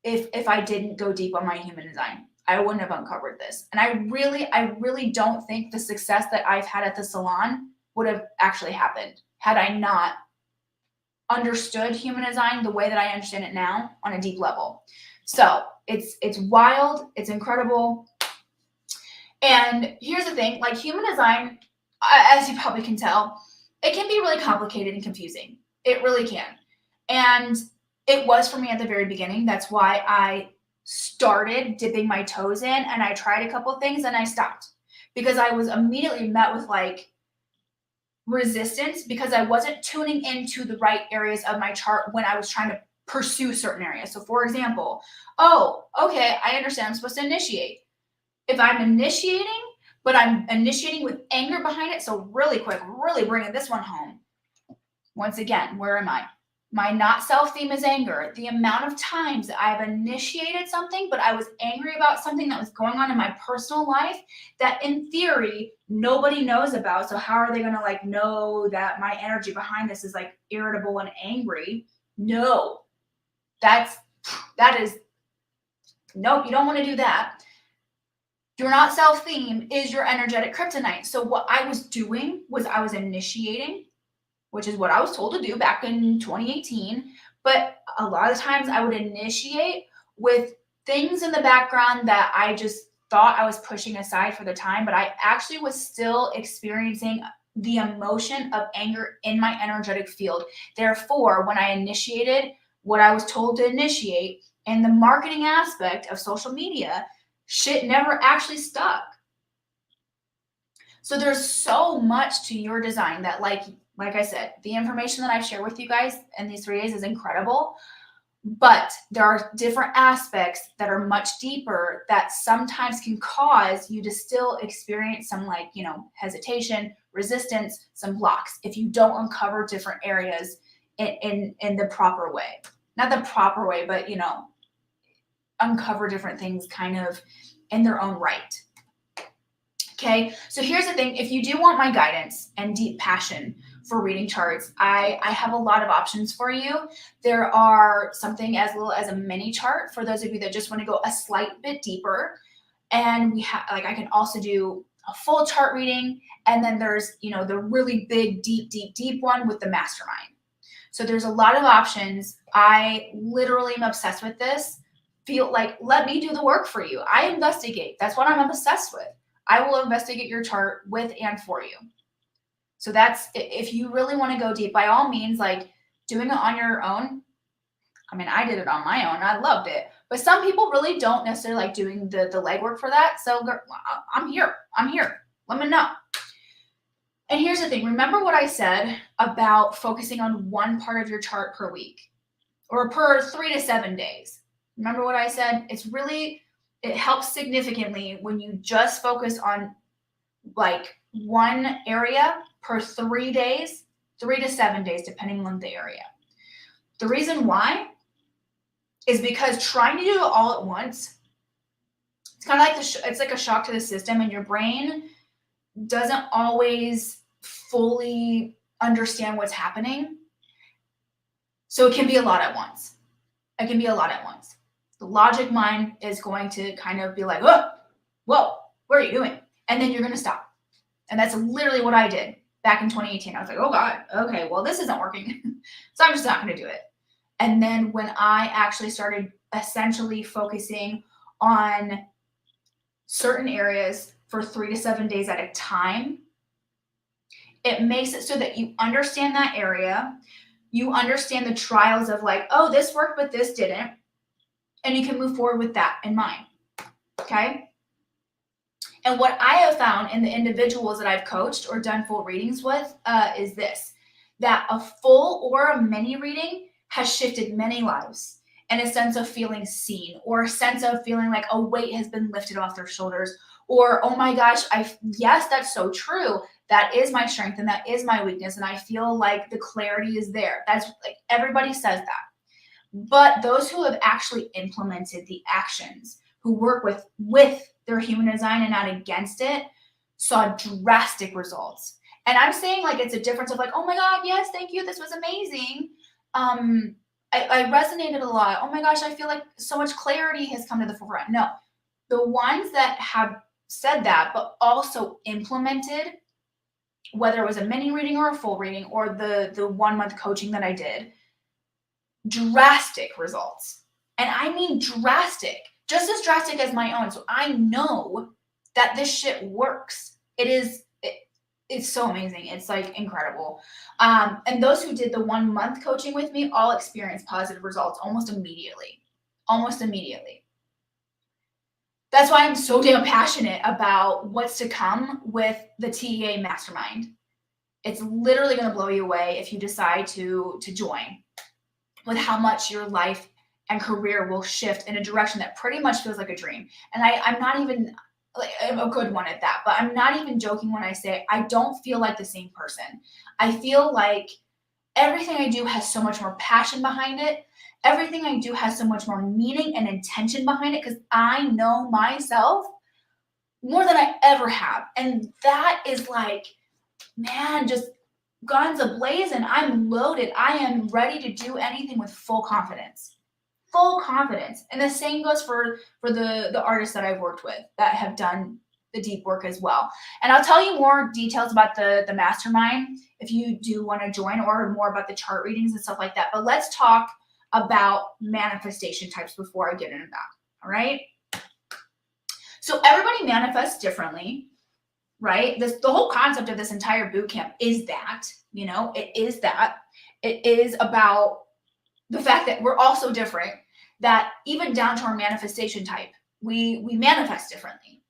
if I didn't go deep on my human design. I wouldn't have uncovered this. And I really don't think the success that I've had at the salon would have actually happened had I not understood human design the way that I understand it now on a deep level. So it's wild, it's incredible. And here's the thing, like human design, as you probably can tell, it can be really complicated and confusing. It really can. And it was for me at the very beginning. That's why I started dipping my toes in and I tried a couple things and I stopped because I was immediately met with like resistance because I wasn't tuning into the right areas of my chart when I was trying to pursue certain areas. So for example, oh, okay, I understand I'm supposed to initiate. If I'm initiating, but I'm initiating with anger behind it, so really quick, really bringing this one home. Once again, where am I? My not self theme is anger. The amount of times that I've initiated something, but I was angry about something that was going on in my personal life that in theory, nobody knows about. So how are they going to like know that my energy behind this is like irritable and angry? No, that is, nope, you don't want to do that. Your not self theme is your energetic kryptonite. So what I was doing was I was initiating, which is what I was told to do back in 2018. But a lot of times I would initiate with things in the background that I just thought I was pushing aside for the time, but I actually was still experiencing the emotion of anger in my energetic field. Therefore, when I initiated what I was told to initiate in the marketing aspect of social media, shit never actually stuck. So there's so much to your design that like I said, the information that I've shared with you guys in these 3 days is incredible, but there are different aspects that are much deeper that sometimes can cause you to still experience some like, you know, hesitation, resistance, some blocks if you don't uncover different areas in the proper way. Not the proper way, but, you know, uncover different things kind of in their own right. Okay, so here's the thing. If you do want my guidance and deep passion for reading charts, I have a lot of options for you. There are something as little as a mini chart for those of you that just want to go a slight bit deeper. And we have, like, I can also do a full chart reading. And then there's, you know, the really big, deep one with the mastermind. So there's a lot of options. I literally am obsessed with this. Feel like, let me do the work for you. I investigate. That's what I'm obsessed with. I will investigate your chart with and for you. So that's, if you really want to go deep, by all means, like doing it on your own. I mean, I did it on my own. I loved it. But some people really don't necessarily like doing the legwork for that. So I'm here. Let me know. And here's the thing. Remember what I said about focusing on one part of your chart per week or per 3 to 7 days. Remember what I said? It helps significantly when you just focus on like one area per 3 days, 3 to 7 days, depending on the area. The reason why is because trying to do it all at once, it's kind of like it's like a shock to the system, and your brain doesn't always fully understand what's happening. So it can be a lot at once. The logic mind is going to kind of be like, whoa, what are you doing? And then you're going to stop. And that's literally what I did back in 2018. I was like, oh God, okay, well, this isn't working. So I'm just not going to do it. And then when I actually started essentially focusing on certain areas for 3 to 7 days at a time, it makes it so that you understand that area. You understand the trials of like, oh, this worked, but this didn't. And you can move forward with that in mind, okay? And what I have found in the individuals that I've coached or done full readings with is this, that a full or a mini reading has shifted many lives in a sense of feeling seen, or a sense of feeling like a weight has been lifted off their shoulders, or, oh my gosh, yes, that's so true. That is my strength and that is my weakness. And I feel like the clarity is there. That's like, everybody says that. But those who have actually implemented the actions, who work with their human design and not against it, saw drastic results. And I'm saying like it's a difference of like, oh my God, yes, thank you, this was amazing. I resonated a lot. Oh my gosh, I feel like so much clarity has come to the forefront. No, the ones that have said that, but also implemented, whether it was a mini reading or a full reading or the 1 month coaching that I did, drastic results. And I mean drastic, just as drastic as my own. So I know that this shit works. It's so amazing. It's like incredible. And those who did the 1 month coaching with me all experienced positive results almost immediately. Almost immediately. That's why I'm so damn passionate about what's to come with the TEA Mastermind. It's literally going to blow you away if you decide to join, with how much your life and career will shift in a direction that pretty much feels like a dream. And I'm not even like a good one at that, but I'm not even joking when I say I don't feel like the same person. I feel like everything I do has so much more passion behind it. Everything I do has so much more meaning and intention behind it, because I know myself more than I ever have. And that is like, man, just guns ablazing. I'm loaded. I am ready to do anything with full confidence. Full confidence. And the same goes for the artists that I've worked with that have done the deep work as well. And I'll tell you more details about the mastermind if you do want to join, or more about the chart readings and stuff like that. But let's talk about manifestation types before I get into that. All right. So everybody manifests differently, right? The whole concept of this entire boot camp is that, it is that. It is about the fact that we're all so different, that even down to our manifestation type, we manifest differently.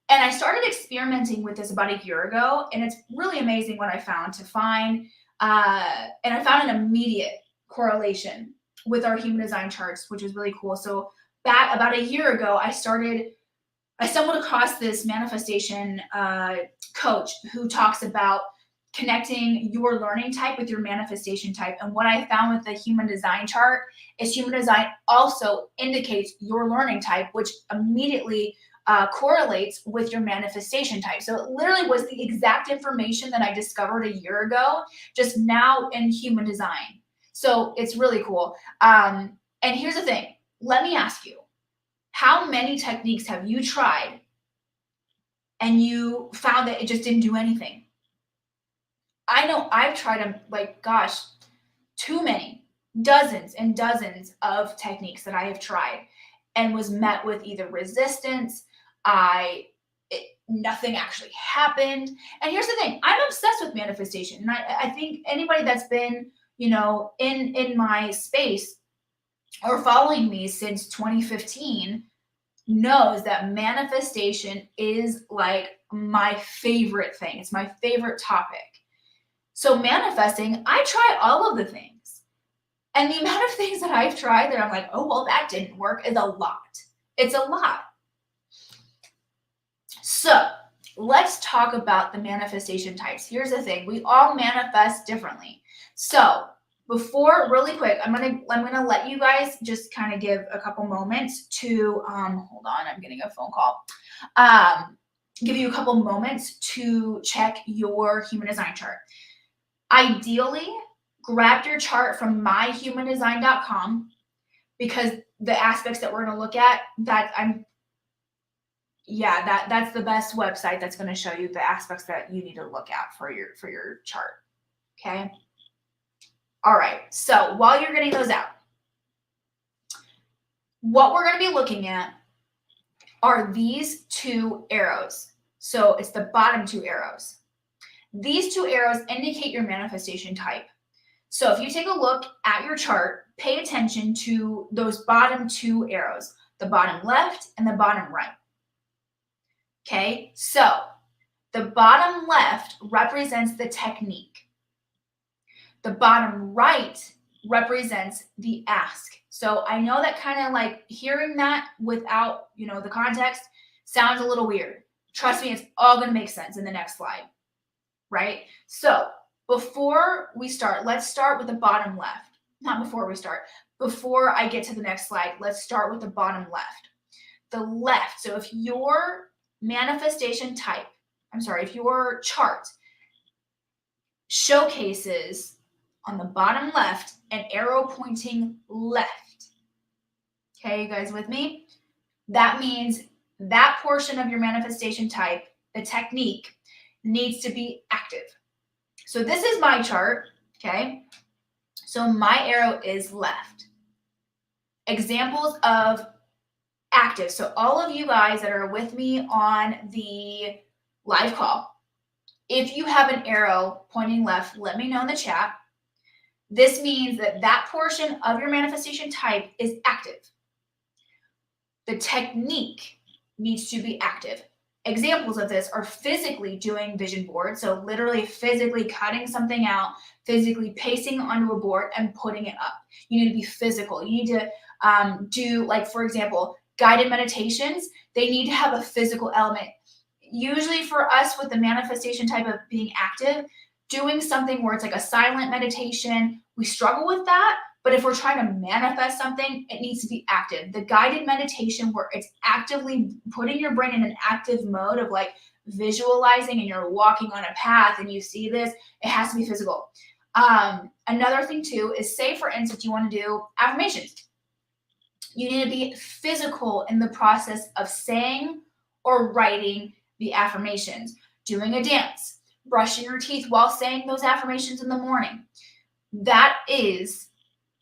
And I started experimenting with this about a year ago, and it's really amazing what I found and I found an immediate correlation with our human design charts, which is really cool. So back about a year ago, I stumbled across this manifestation coach who talks about connecting your learning type with your manifestation type. And what I found with the human design chart is human design also indicates your learning type, which immediately correlates with your manifestation type. So it literally was the exact information that I discovered a year ago, just now in human design. So it's really cool. And here's the thing. Let me ask you, how many techniques have you tried and you found that it just didn't do anything? I know I've tried them, like, gosh, too many, dozens and dozens of techniques that I have tried, and was met with either resistance. Nothing actually happened. And here's the thing, I'm obsessed with manifestation. And I think anybody that's been, in my space or following me since 2015 knows that manifestation is like my favorite thing. It's my favorite topic. So manifesting, I try all of the things. And the amount of things that I've tried that I'm like, oh, well, that didn't work is a lot. It's a lot. So let's talk about the manifestation types. Here's the thing. We all manifest differently. So before, really quick, I'm gonna let you guys just kind of give a couple moments to hold on, I'm getting a phone call. Give you a couple moments to check your human design chart. Ideally, grab your chart from myhumandesign.com, because the aspects that we're going to look at, that's the best website that's going to show you the aspects that you need to look at for your chart. Okay. All right. So while you're getting those out, what we're going to be looking at are these two arrows. So it's the bottom two arrows. These two arrows indicate your manifestation type. So if you take a look at your chart, pay attention to those bottom two arrows, the bottom left and the bottom right. Okay, so the bottom left represents the technique. The bottom right represents the ask. So I know that kind of like hearing that without, the context sounds a little weird. Trust me, it's all going to make sense in the next slide. Right? So before we start, let's start with the bottom left. Not before we start. Before I get to the next slide, let's start with the bottom left. The left. So if your manifestation type, if your chart showcases on the bottom left, an arrow pointing left. Okay, you guys with me? That means that portion of your manifestation type, the technique, needs to be active. So this is my chart, okay? So my arrow is left. Examples of active. So all of you guys that are with me on the live call, if you have an arrow pointing left, let me know in the chat. This means that that portion of your manifestation type is active. The technique needs to be active. Examples of this are physically doing vision boards. So literally physically cutting something out, physically pasting onto a board and putting it up. You need to be physical. You need to do, like, for example, guided meditations. They need to have a physical element. Usually for us with the manifestation type of being active, doing something where it's like a silent meditation, we struggle with that. But if we're trying to manifest something, it needs to be active. The guided meditation where it's actively putting your brain in an active mode of like visualizing and you're walking on a path and you see this, it has to be physical. Another thing too is, say for instance, you want to do affirmations. You need to be physical in the process of saying or writing the affirmations, doing a dance, brushing your teeth while saying those affirmations in the morning. That is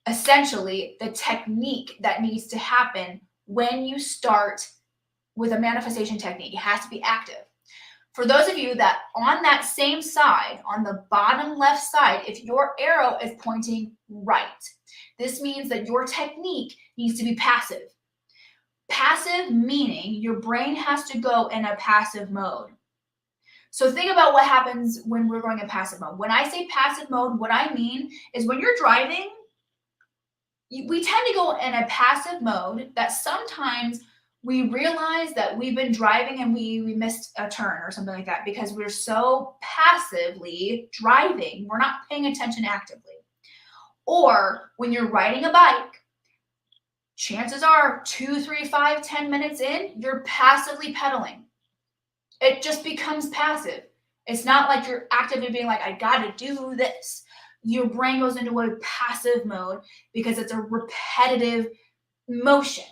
essentially the technique that needs to happen when you start with a manifestation technique. It has to be active. For those of you that on that same side, on the bottom left side, if your arrow is pointing right, this means that your technique needs to be passive. Passive meaning your brain has to go in a passive mode. So think about what happens when we're going in passive mode. When I say passive mode, what I mean is when you're driving, we tend to go in a passive mode that sometimes we realize that we've been driving and we missed a turn or something like that because we're so passively driving. We're not paying attention actively. Or when you're riding a bike, chances are 2, 3, 5, 10 minutes in, you're passively pedaling. It just becomes passive. It's not like you're actively being like, I got to do this. Your brain goes into a passive mode because it's a repetitive motion.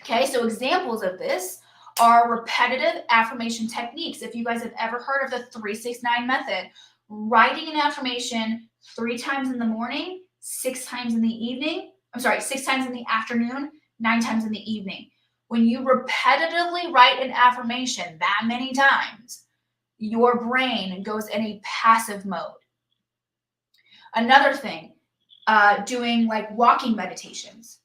Okay, so examples of this are repetitive affirmation techniques. If you guys have ever heard of the 3-6-9 method, writing an affirmation 3 times in the morning, 6 times in the evening, 6 times in the afternoon, 9 times in the evening. When you repetitively write an affirmation that many times, your brain goes in a passive mode. Another thing, doing like walking meditations.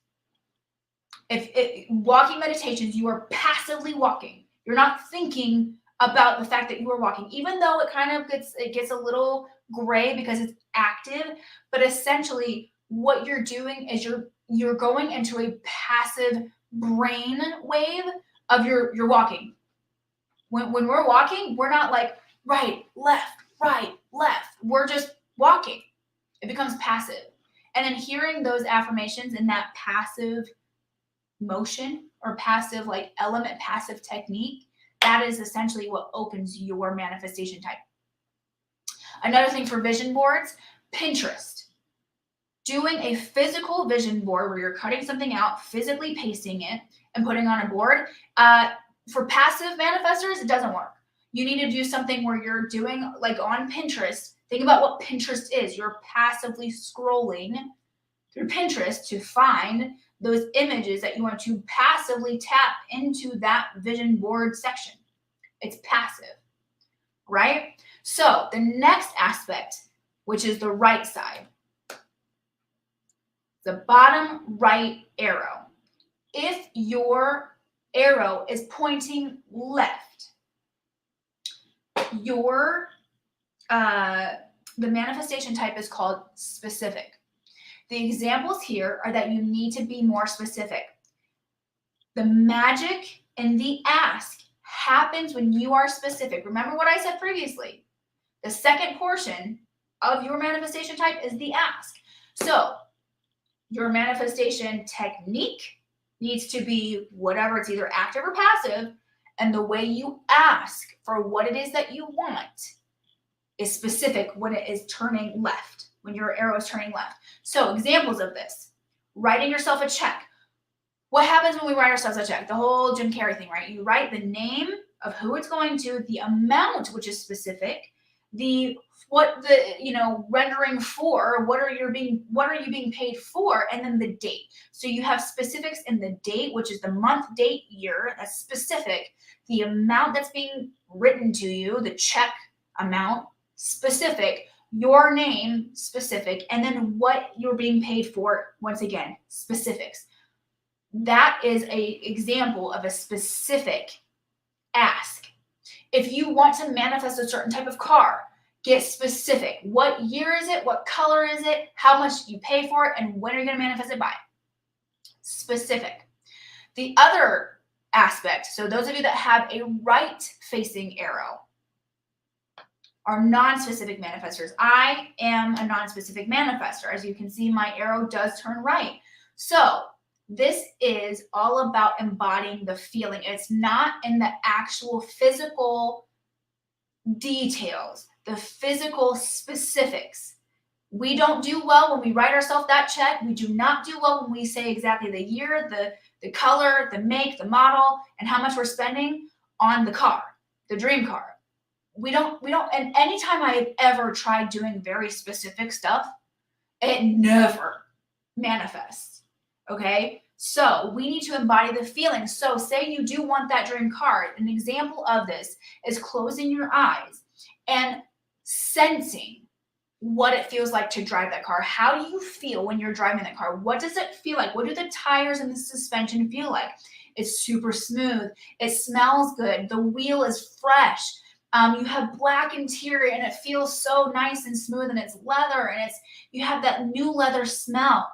Walking meditations, you are passively walking. You're not thinking about the fact that you are walking, even though it kind of gets a little gray because it's active. But essentially, what you're doing is you're going into a passive brain wave of your walking. When we're walking, we're not like right, left. We're just walking. It becomes passive. And then hearing those affirmations in that passive motion or passive like element, passive technique, that is essentially what opens your manifestation type. Another thing for vision boards, Pinterest. Doing a physical vision board where you're cutting something out, physically pasting it, and putting on a board. For passive manifestors, it doesn't work. You need to do something where you're doing, like on Pinterest. Think about what Pinterest is. You're passively scrolling through Pinterest to find those images that you want to passively tap into that vision board section. It's passive, right? So the next aspect, which is the right side, the bottom right arrow. If your arrow is pointing left, the manifestation type is called specific. The examples here are that you need to be more specific. The magic in the ask happens when you are specific. Remember what I said previously. The second portion of your manifestation type is the ask. So your manifestation technique needs to be whatever, it's either active or passive, and the way you ask for what it is that you want is specific when it is turning left. when your arrow is turning left. So examples of this, writing yourself a check. What happens when we write ourselves a check? The whole Jim Carrey thing, right? You write the name of who it's going to, the amount, which is specific, rendering for, what are you being paid for, and then the date. So you have specifics in the date, which is the month, date, year, that's specific, the amount that's being written to you, the check amount, specific, your name, specific, and then what you're being paid for, once again, specifics. That is an example of a specific ask. If you want to manifest a certain type of car, get specific. What year is it? What color is it? How much do you pay for it? And when are you going to manifest it by? Specific. The other aspect, so those of you that have a right-facing arrow are non-specific manifestors. I am a non-specific manifestor. As you can see, my arrow does turn right. So this is all about embodying the feeling. It's not in the actual physical details, the physical specifics. We don't do well when we write ourselves that check. We do not do well when we say exactly the year, the color, the make, the model, and how much we're spending on the car, the dream car. We don't, and anytime I have ever tried doing very specific stuff, it never manifests. Okay? So we need to embody the feeling. So say you do want that dream car. An example of this is closing your eyes and sensing what it feels like to drive that car. How do you feel when you're driving that car? What does it feel like? What do the tires and the suspension feel like? It's super smooth. It smells good. The wheel is fresh. You have black interior and it feels so nice and smooth, and it's leather, and you have that new leather smell.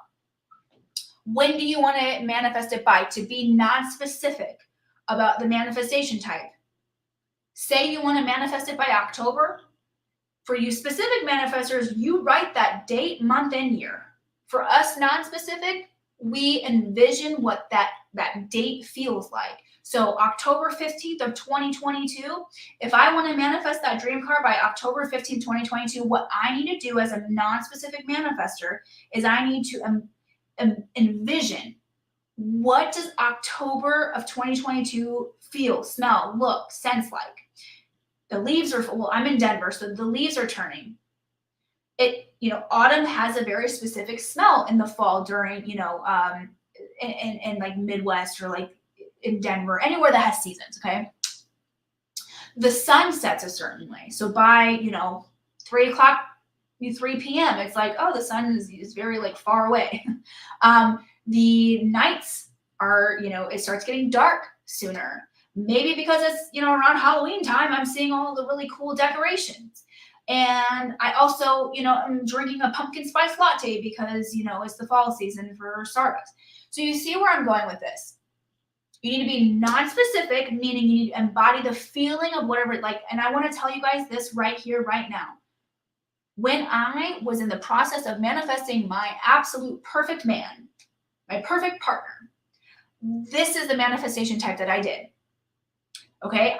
When do you want to manifest it by? To be non-specific about the manifestation type. Say you want to manifest it by October. For you specific manifestors, you write that date, month, and year. For us non-specific, we envision what that date feels like. So October 15th of 2022, if I want to manifest that dream car by October 15th, 2022, what I need to do as a non-specific manifestor is I need to envision, what does October of 2022 feel, smell, look, sense like? The leaves are, well, I'm in Denver, so the leaves are turning. Autumn has a very specific smell in the fall during, in like Midwest or like in Denver, anywhere that has seasons, okay? The sun sets a certain way. So by, 3 p.m., it's like, oh, the sun is very like far away. The nights are, it starts getting dark sooner. Maybe because it's, around Halloween time, I'm seeing all the really cool decorations. And I also, I'm drinking a pumpkin spice latte because, it's the fall season for Starbucks. So you see where I'm going with this. You need to be non-specific, meaning you need to embody the feeling of whatever, and I want to tell you guys this right here, right now. When I was in the process of manifesting my absolute perfect man, my perfect partner, this is the manifestation type that I did. Okay,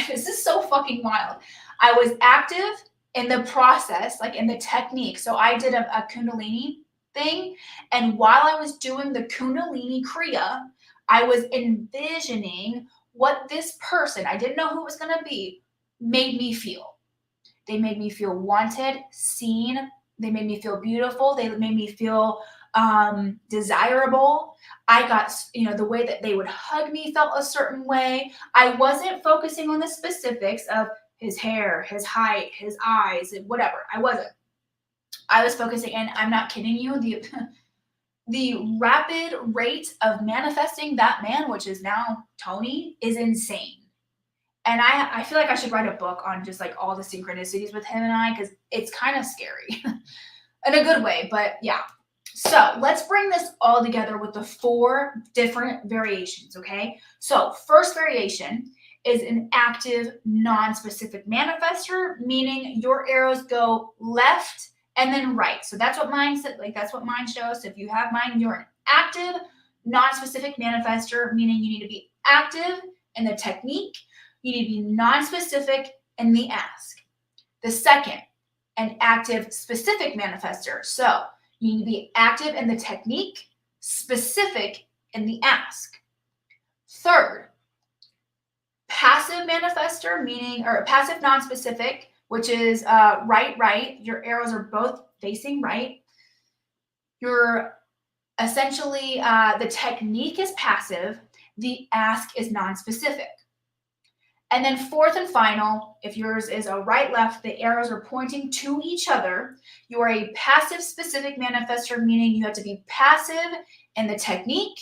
this is so fucking wild. I was active in the process, like in the technique. So I did a Kundalini thing. And while I was doing the Kundalini Kriya, I was envisioning what this person, I didn't know who it was going to be, made me feel. They made me feel wanted, seen. They made me feel beautiful. They made me feel desirable. I got, the way that they would hug me felt a certain way. I wasn't focusing on the specifics of his hair, his height, his eyes, whatever. I wasn't. I was focusing, and I'm not kidding you, the rapid rate of manifesting that man, which is now Tony, is insane. And I feel like I should write a book on just like all the synchronicities with him and I, because it's kind of scary in a good way, but yeah. So let's bring this all together with the 4 different variations, okay? So first variation is an active, non-specific manifestor, meaning your arrows go left and then right. So that's what mine said, that's what mine shows. So if you have mine, you're an active, non-specific manifestor, meaning you need to be active in the technique. You need to be non-specific in the ask. The second, and active specific manifester. So you need to be active in the technique, specific in the ask. Third, passive manifester, meaning, or passive non-specific, which is right. Your arrows are both facing right. You're essentially, the technique is passive, the ask is non-specific. And then fourth and final, if yours is a right-left, the arrows are pointing to each other. You are a passive specific manifester, meaning you have to be passive in the technique,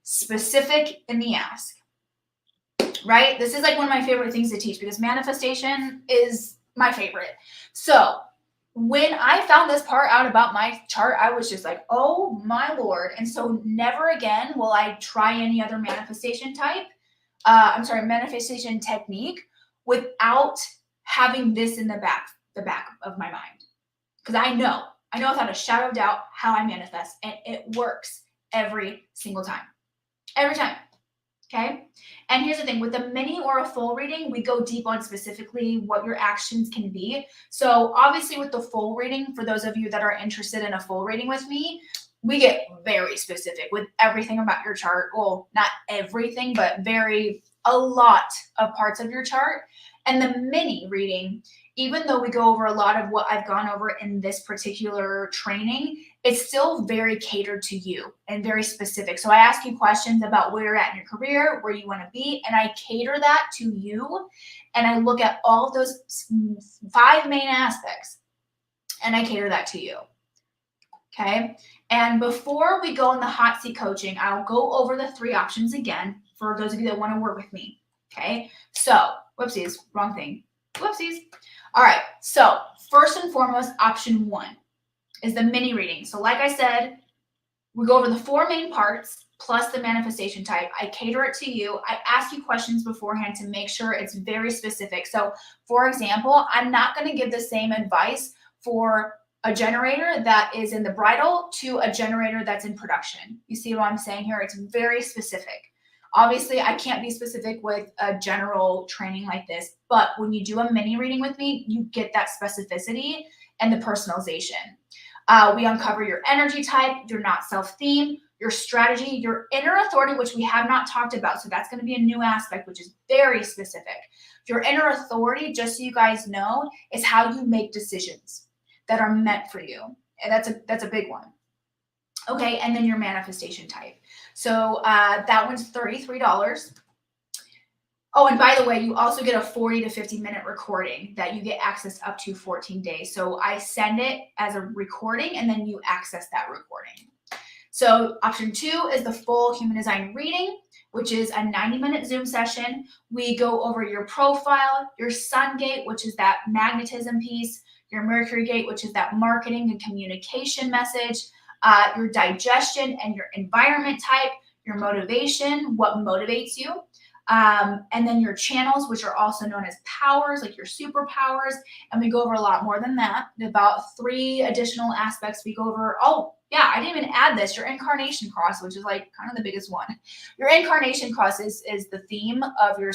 specific in the ask. Right? This is like one of my favorite things to teach because manifestation is my favorite. So when I found this part out about my chart, I was just like, oh my Lord. And so never again will I try any other manifestation type. Manifestation technique without having this in the back of my mind. Because I know without a shadow of doubt how I manifest, and it works every single time. Every time. Okay. And here's the thing, with a mini or a full reading, we go deep on specifically what your actions can be. So obviously with the full reading, for those of you that are interested in a full reading with me, we get very specific with everything about your chart. Well, not everything, but a lot of parts of your chart. And the mini reading, even though we go over a lot of what I've gone over in this particular training, it's still very catered to you and very specific. So I ask you questions about where you're at in your career, where you want to be, and I cater that to you. And I look at all of those 5 main aspects and I cater that to you. Okay. And before we go in the hot seat coaching, I'll go over the 3 options again for those of you that want to work with me. Okay. So, whoopsies, wrong thing. Whoopsies. All right. So first and foremost, option 1 is the mini reading. So like I said, we go over the 4 main parts plus the manifestation type. I cater it to you. I ask you questions beforehand to make sure it's very specific. So for example, I'm not going to give the same advice for a generator that is in the bridal to a generator that's in production. You see what I'm saying here? It's very specific. Obviously, I can't be specific with a general training like this, but when you do a mini reading with me, you get that specificity and the personalization. We uncover your energy type, your not self-theme, your strategy, your inner authority, which we have not talked about. So that's going to be a new aspect, which is very specific. Your inner authority, just so you guys know, is how you make decisions that are meant for you. And that's a big one. Okay, and then your manifestation type. So that one's $33. Oh, and by the way, you also get a 40 to 50 minute recording that you get access up to 14 days. So I send it as a recording and then you access that recording. So option 2 is the full human design reading, which is a 90-minute Zoom session. We go over your profile, your sun gate, which is that magnetism piece, your Mercury gate, which is that marketing and communication message, your digestion and your environment type, your motivation, what motivates you, and then your channels, which are also known as powers, like your superpowers. And we go over a lot more than that. About 3 additional aspects we go over. Oh, yeah, I didn't even add this. Your incarnation cross, which is like kind of the biggest one. Your incarnation cross is the theme of your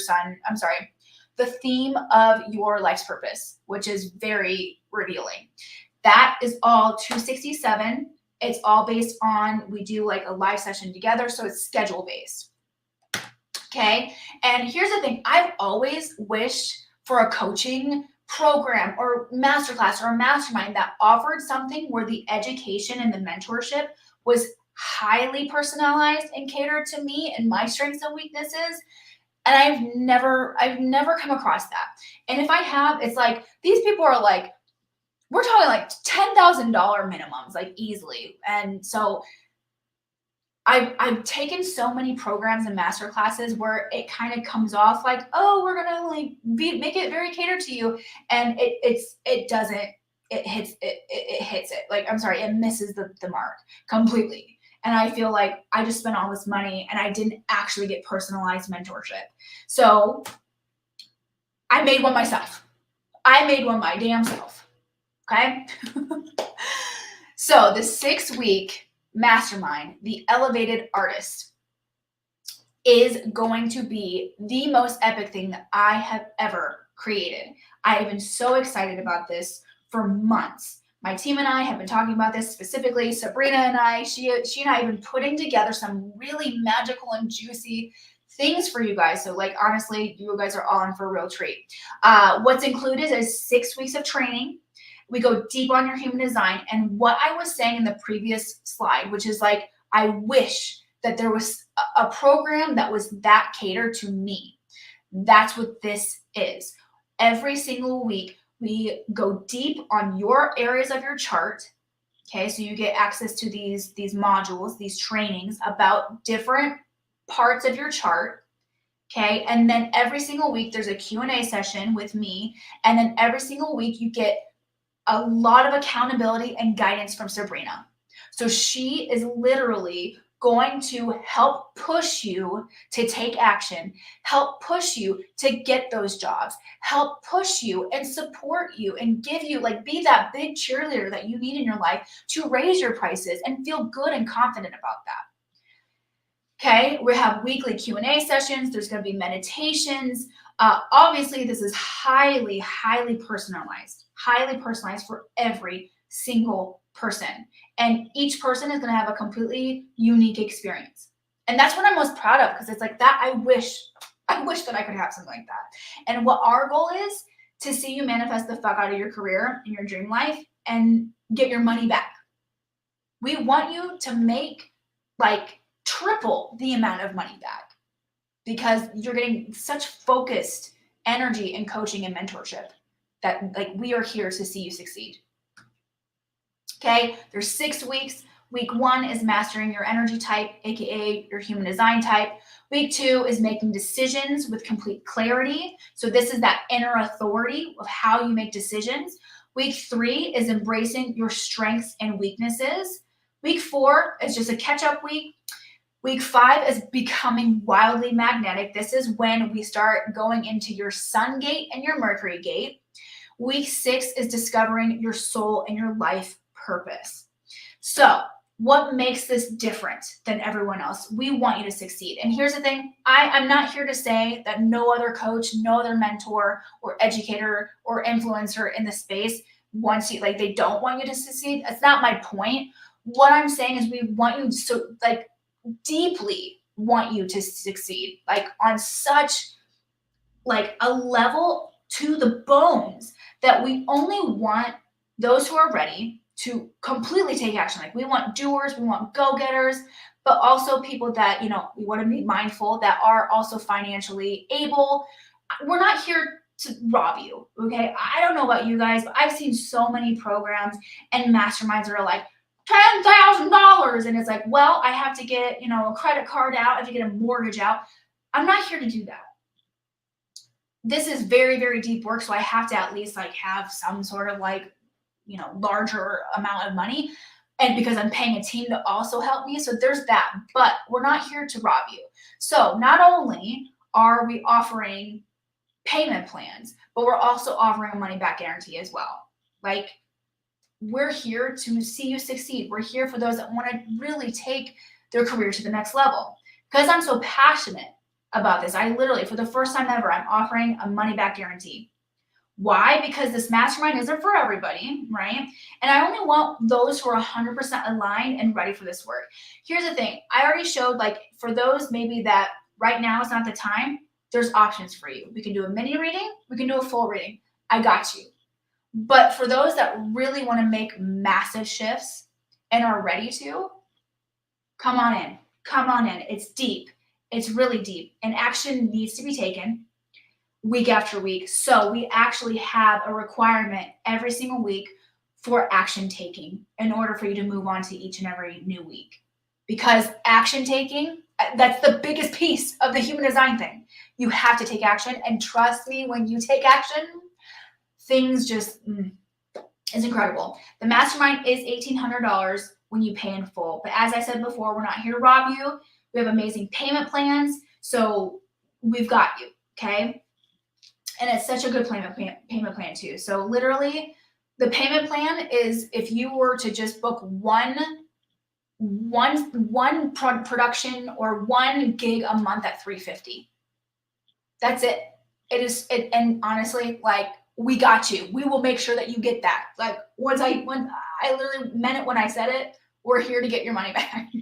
the theme of your life's purpose, which is very revealing. That is all $267. It's all based on, we do like a live session together, so it's schedule based. Okay, and here's the thing, I've always wished for a coaching program or masterclass or a mastermind that offered something where the education and the mentorship was highly personalized and catered to me and my strengths and weaknesses. And I've never come across that. And if I have, it's like, these people are like, we're talking like $10,000 minimums, like easily. And so I've taken so many programs and master classes where it kind of comes off like, oh, we're gonna like make it very catered to you, and it hits it. Like, I'm sorry, it misses the mark completely. And I feel like I just spent all this money and I didn't actually get personalized mentorship. So I made one myself. I made one my damn self. Okay. So the 6-week mastermind, the Elevated Artist, is going to be the most epic thing that I have ever created. I have been so excited about this for months. My team and I have been talking about this specifically. Sabrina and I, she and I have been putting together some really magical and juicy things for you guys. So like, honestly, you guys are all in for a real treat. What's included is 6 weeks of training. We go deep on your human design. And what I was saying in the previous slide, which is like, I wish that there was a program that was that catered to me. That's what this is. Every single week, we go deep on your areas of your chart. Okay, so you get access to these modules, these trainings about different parts of your chart. Okay, and then every single week there's a Q&A session with me, and then every single week you get a lot of accountability and guidance from Sabrina. So she is literally going to help push you to take action, help push you to get those jobs, help push you and support you and give you, like, be that big cheerleader that you need in your life to raise your prices and feel good and confident about that. Okay, we have weekly Q&A sessions. There's going to be meditations. Obviously, this is highly personalized for every single person. And each person is going to have a completely unique experience. And that's what I'm most proud of, because it's like that. I wish that I could have something like that. And what our goal is to see you manifest the fuck out of your career and your dream life and get your money back. We want you to make like triple the amount of money back, because you're getting such focused energy and coaching and mentorship that, like, we are here to see you succeed. Okay, there's 6 weeks. Week 1 is mastering your energy type, aka your human design type. Week 2 is making decisions with complete clarity. So this is that inner authority of how you make decisions. Week 3 is embracing your strengths and weaknesses. Week 4 is just a catch-up week. Week 5 is becoming wildly magnetic. This is when we start going into your sun gate and your Mercury gate. Week 6 is discovering your soul and your life purpose. So what makes this different than everyone else? We want you to succeed. And here's the thing. I'm not here to say that no other coach, no other mentor or educator or influencer in the space wants you, like, they don't want you to succeed. That's not my point. What I'm saying is we want you to, like, deeply want you to succeed, like on such like a level to the bones, that we only want those who are ready to completely take action. Like, we want doers, we want go-getters, but also people that, you know, we want to be mindful that are also financially able. We're not here to rob you, okay? I don't know about you guys, but I've seen so many programs and masterminds that are like, $10,000, and it's like, well, I have to get, you know, a credit card out, I have to get a mortgage out. I'm not here to do that. This is very deep work, so I have to at least like have some sort of like, you know, larger amount of money, and because I'm paying a team to also help me. So there's that, but we're not here to rob you. So not only are we offering payment plans, but we're also offering a money back guarantee as well. Like, we're here to see you succeed. We're here for those that want to really take their career to the next level. Because I'm so passionate about this, I literally, for the first time ever, I'm offering a money back guarantee. Why? Because this mastermind isn't for everybody, right? And I only want those who are 100% aligned and ready for this work. Here's the thing. I already showed, like, for those maybe that right now is not the time, there's options for you. We can do a mini reading. We can do a full reading. I got you. But for those that really want to make massive shifts and are ready to, come on in. Come on in. It's deep. It's really deep. And action needs to be taken week after week. So we actually have a requirement every single week for action taking in order for you to move on to each and every new week. Because action taking, that's the biggest piece of the human design thing. You have to take action. And trust me, when you take action, things just is incredible. The mastermind is $1,800 when you pay in full. But as I said before, we're not here to rob you. We have amazing payment plans. So we've got you, okay? And it's such a good payment plan too. So literally, the payment plan is if you were to just book one production or 1 gig a month at $350. That's it. And honestly, like, we got you. We will make sure that you get that. Like when I literally meant it when I said it, we're here to get your money back.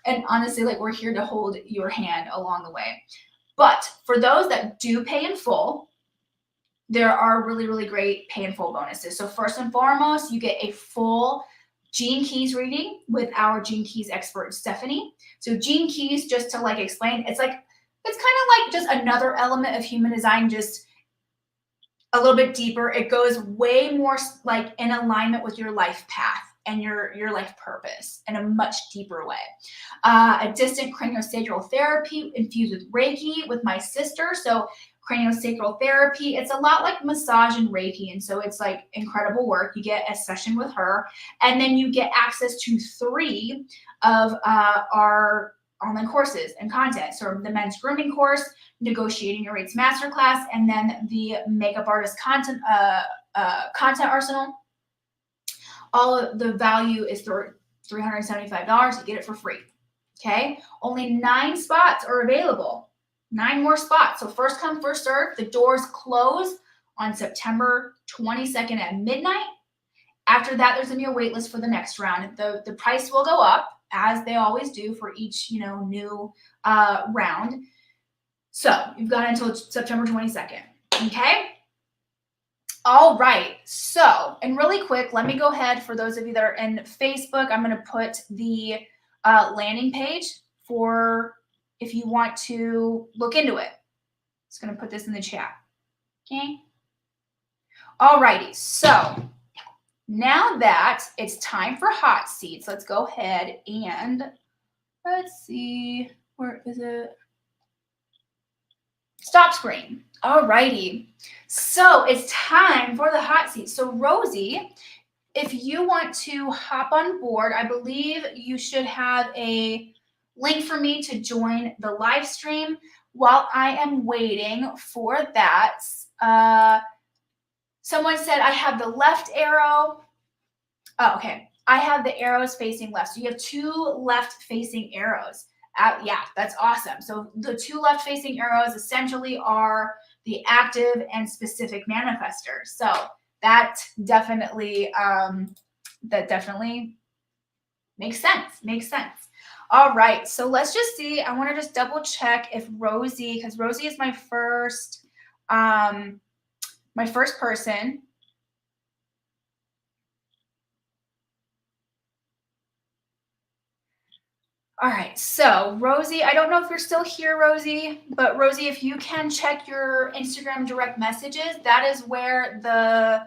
And honestly, like we're here to hold your hand along the way. But for those that do pay in full, there are really, really great pay in full bonuses. So first and foremost, you get a full Gene Keys reading with our Gene Keys expert, Stephanie. So Gene Keys, just to like explain, it's kind of like just another element of human design, just a little bit deeper. It goes way more like in alignment with your life path and your life purpose in a much deeper way. A distant craniosacral therapy infused with Reiki with my sister. So craniosacral therapy, it's a lot like massage and Reiki. And so it's like incredible work. You get a session with her, and then you get access to 3 of our online courses and content. So the men's grooming course, negotiating your rates masterclass, and then the makeup artist content arsenal. All of the value is $375. You get it for free. Okay, only 9 spots are available. 9 more spots. So first come, first serve. The doors close on September 22nd at midnight. After that, there's going to be a wait list for the next round. The price will go up, as they always do for each new round. So you've got until September 22nd. Okay. All right. So, and really quick, let me go ahead for those of you that are in Facebook. I'm going to put the landing page for if you want to look into it. Just going to put this in the chat. Okay. All righty. So now that it's time for hot seats, let's go ahead and let's see. Where is it? Stop screen. All righty. So it's time for the hot seat. So Rosie, if you want to hop on board, I believe you should have a link for me to join the live stream. While I am waiting for that, someone said I have the left arrow. Oh, okay. I have the arrows facing left. So you have 2 left facing arrows. Yeah, that's awesome. So the 2 left facing arrows essentially are the active and specific manifestors. So that definitely makes sense. All right. So let's just see. I want to just double check if Rosie, because Rosie is my first person. All right, so Rosie, I don't know if you're still here, Rosie, but Rosie, if you can check your Instagram direct messages, that is where the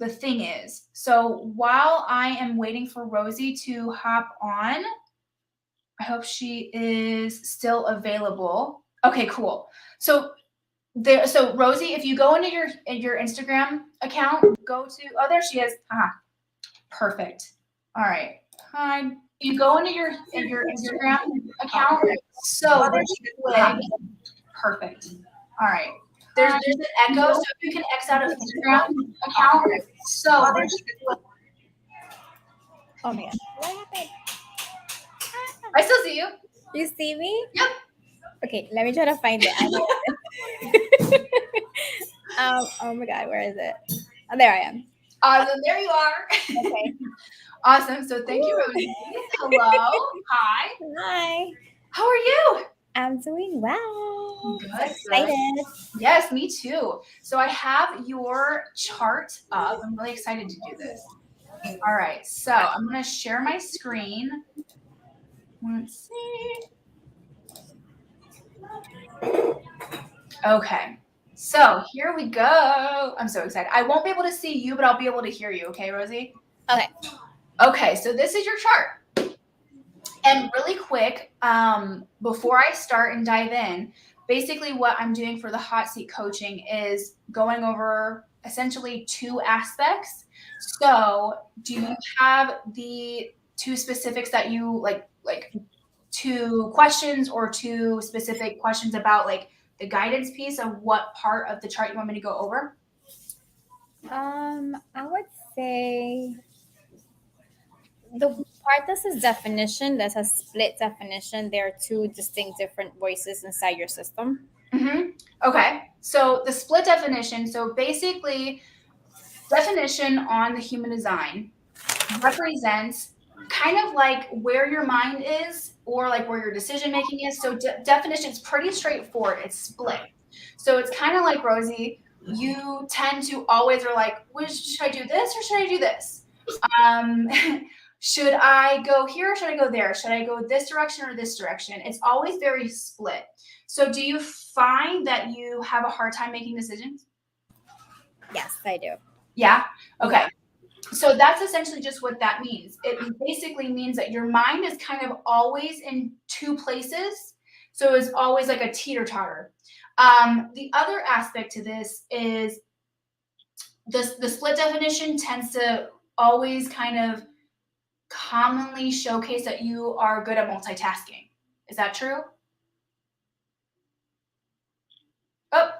thing is. So while I am waiting for Rosie to hop on, I hope she is still available. Okay, cool. So Rosie, if you go into your Instagram account, go to, oh, there she is. Perfect. All right. Hi. You go into your Instagram account. So perfect. All right. There's an echo, so if you can X out of Instagram account. So oh man, what happened? I still see you. You see me? Yep. Okay, let me try to find it. Oh my god, where is it? Oh, there I am. Awesome. There you are. Okay. Awesome. So thank you, Rosie. Hello. Hi. Hi. How are you? I'm doing well. Good. Excited. Yes, me too. So I have your chart up. I'm really excited to do this. All right. So I'm going to share my screen. Let's see. Okay. So here we go. I'm so excited. I won't be able to see you, but I'll be able to hear you. Okay, Rosie? Okay. Okay, so this is your chart. And really quick, before I start and dive in, basically what I'm doing for the hot seat coaching is going over essentially 2 aspects. So do you have the 2 specifics that you like 2 questions or 2 specific questions about like the guidance piece of what part of the chart you want me to go over? I would say the part that says definition, that's a split definition. There are 2 distinct different voices inside your system. Mm-hmm. Okay. So the split definition, so basically definition on the human design represents kind of like where your mind is or like where your decision making is. So definition is pretty straightforward. It's split. So it's kind of like Rosie, you tend to always are like, should I do this or should I do this? Um, should I go here or should I go there? Should I go this direction or this direction? It's always very split. So do you find that you have a hard time making decisions? Yes, I do. Yeah. Okay. So that's essentially just what that means. It basically means that your mind is kind of always in two places. So it's always like a teeter-totter. The other aspect to this is the split definition tends to always kind of commonly showcase that you are good at multitasking. Is that true? Oh,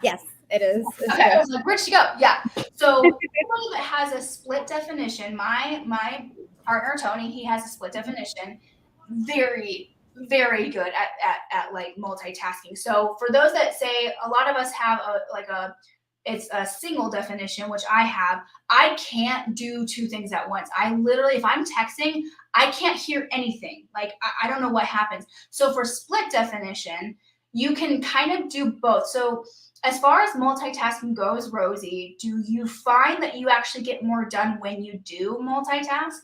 yes, it is. Okay, I was like, where'd she go? Yeah. So everybody that has a split definition, my partner Tony, he has a split definition. Very, very good at like multitasking. So for those that say, a lot of us have it's a single definition, which I have. I can't do two things at once. I literally, if I'm texting, I can't hear anything. Like I don't know what happens. So for split definition, you can kind of do both. So as far as multitasking goes, Rosie, do you find that you actually get more done when you do multitask?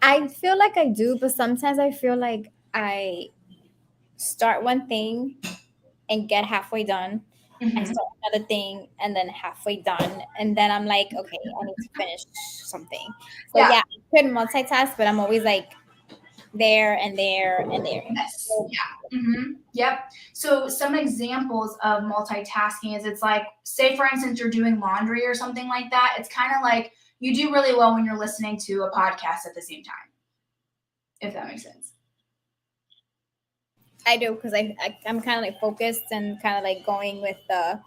I feel like I do, but sometimes I feel like I start one thing and get halfway done. Mm-hmm. I start another thing and then halfway done. And then I'm like, okay, I need to finish something. So yeah, I could multitask, but I'm always like there and there and there. Yes. Yeah. Mm-hmm. Yep. So some examples of multitasking is it's like, say for instance, you're doing laundry or something like that. It's kind of like you do really well when you're listening to a podcast at the same time, if that makes sense. I do, because I'm kind of like focused and kind of like going with the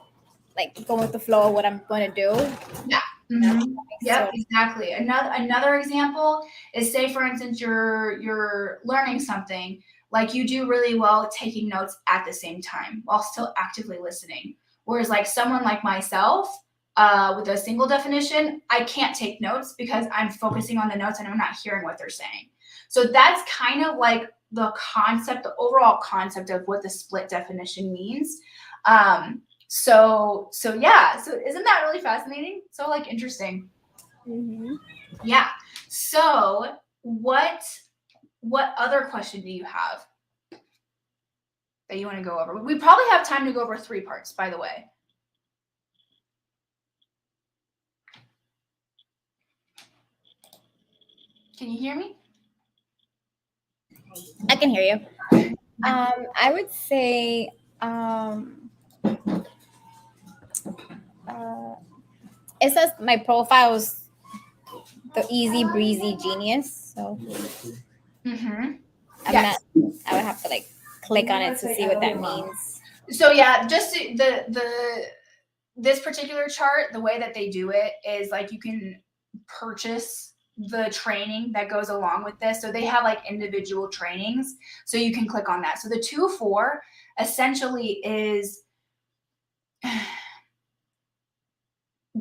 flow of what I'm going to do. Yeah. Mm-hmm. Yep, exactly. Another example is, say for instance you're learning something, like you do really well taking notes at the same time while still actively listening. Whereas like someone like myself, with a single definition, I can't take notes because I'm focusing on the notes and I'm not hearing what they're saying. So that's kind of like the concept, the overall concept of what the split definition means. So yeah. So isn't that really fascinating? So like interesting. Mm-hmm. Yeah. So what other question do you have that you want to go over? We probably have time to go over 3 parts, by the way. Can you hear me? I can hear you. I would say it says my profile is the easy breezy genius. So Mm-hmm. I would have to like click on it to see what that means. So yeah, just this particular chart, the way that they do it is like you can purchase the training that goes along with this. So they have like individual trainings. So you can click on that. So the 2-4 essentially is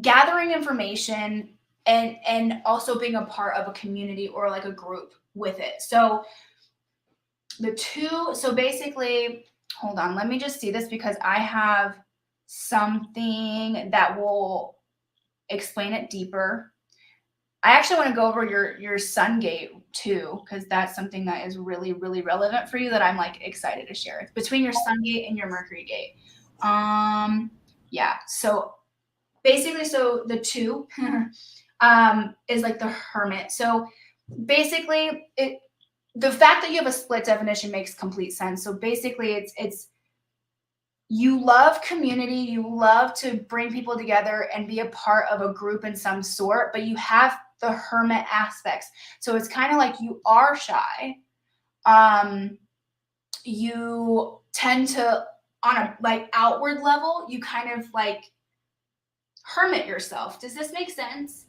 gathering information and also being a part of a community or like a group with it. So the 2, so basically, hold on, let me just see this because I have something that will explain it deeper. I actually want to go over your sun gate too, because that's something that is really, really relevant for you that I'm like excited to share. It's between your sun gate and your Mercury gate. Yeah. So basically, so the 2 is like the Hermit. So basically, the fact that you have a split definition makes complete sense. So basically, it's you love community, you love to bring people together and be a part of a group in some sort, but you have the Hermit aspects. So it's kind of like you are shy. You tend to, on a like outward level, you kind of like hermit yourself. Does this make sense?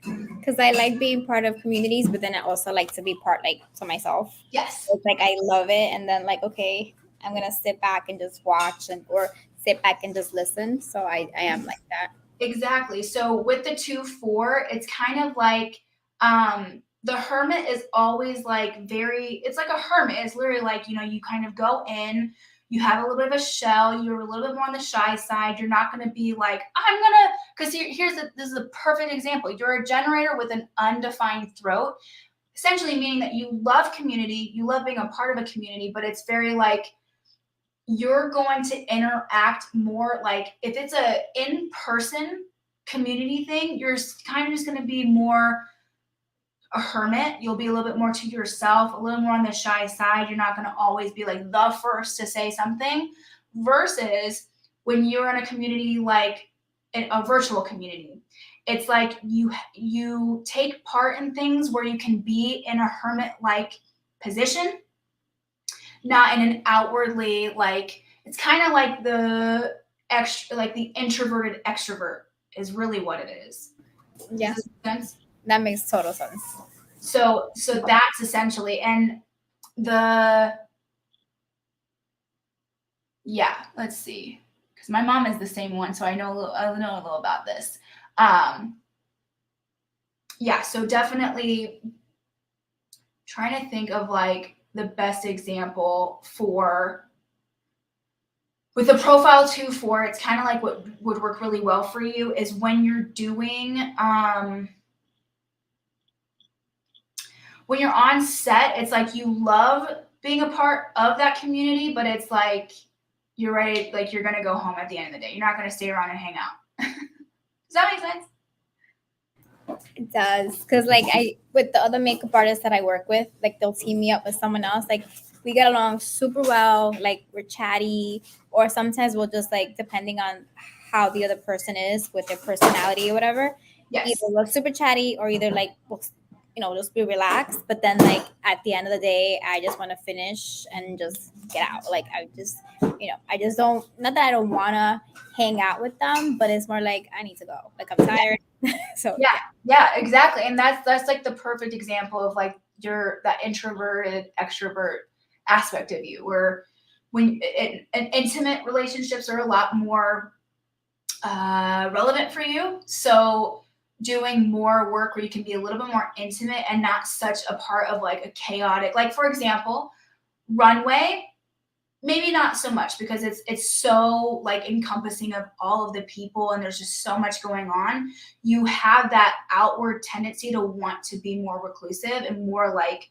Because I like being part of communities, but then I also like to be part like to myself. Yes. It's like I love it, and then like okay, I'm going to sit back and just watch or sit back and just listen. So I am like that. Exactly. So with the 2-4, it's kind of like the hermit is always like it's like a hermit. It's literally like, you kind of go in, you have a little bit of a shell, you're a little bit more on the shy side. You're not going to be like, because this is a perfect example. You're a generator with an undefined throat, essentially meaning that you love community, you love being a part of a community, but it's very like, you're going to interact more. Like if it's a in-person community thing, you're kind of just going to be more a hermit. You'll be a little bit more to yourself, a little more on the shy side. You're not going to always be like the first to say something, versus when you're in a community like a virtual community. It's like you take part in things where you can be in a hermit-like position, not in an outwardly like, it's kind of like the introverted extrovert is really what it is. Yeah. Does that make sense? That makes total sense. So that's essentially, and let's see, because my mom is the same one, so I know a little about this. So definitely trying to think of like the best example with the profile 2-4, it's kind of like what would work really well for you is when you're doing, when you're on set, it's like you love being a part of that community, but it's like you're ready, like you're going to go home at the end of the day. You're not going to stay around and hang out. Does that make sense? It does, because like with the other makeup artists that I work with, like they'll team me up with someone else. Like we get along super well. Like we're chatty, or sometimes we'll just like, depending on how the other person is with their personality or whatever. Yes. Either we're super chatty, or either like we'll, just be relaxed. But then like at the end of the day, I just want to finish and just get out. Like I just don't. Not that I don't want to hang out with them, but it's more like I need to go. Like I'm tired. So yeah, exactly. And that's like the perfect example of like that introverted extrovert aspect of you, where when intimate relationships are a lot more relevant for you. So doing more work where you can be a little bit more intimate and not such a part of like a chaotic, like for example, runway, maybe not so much, because it's so like encompassing of all of the people and there's just so much going on. You have that outward tendency to want to be more reclusive and more like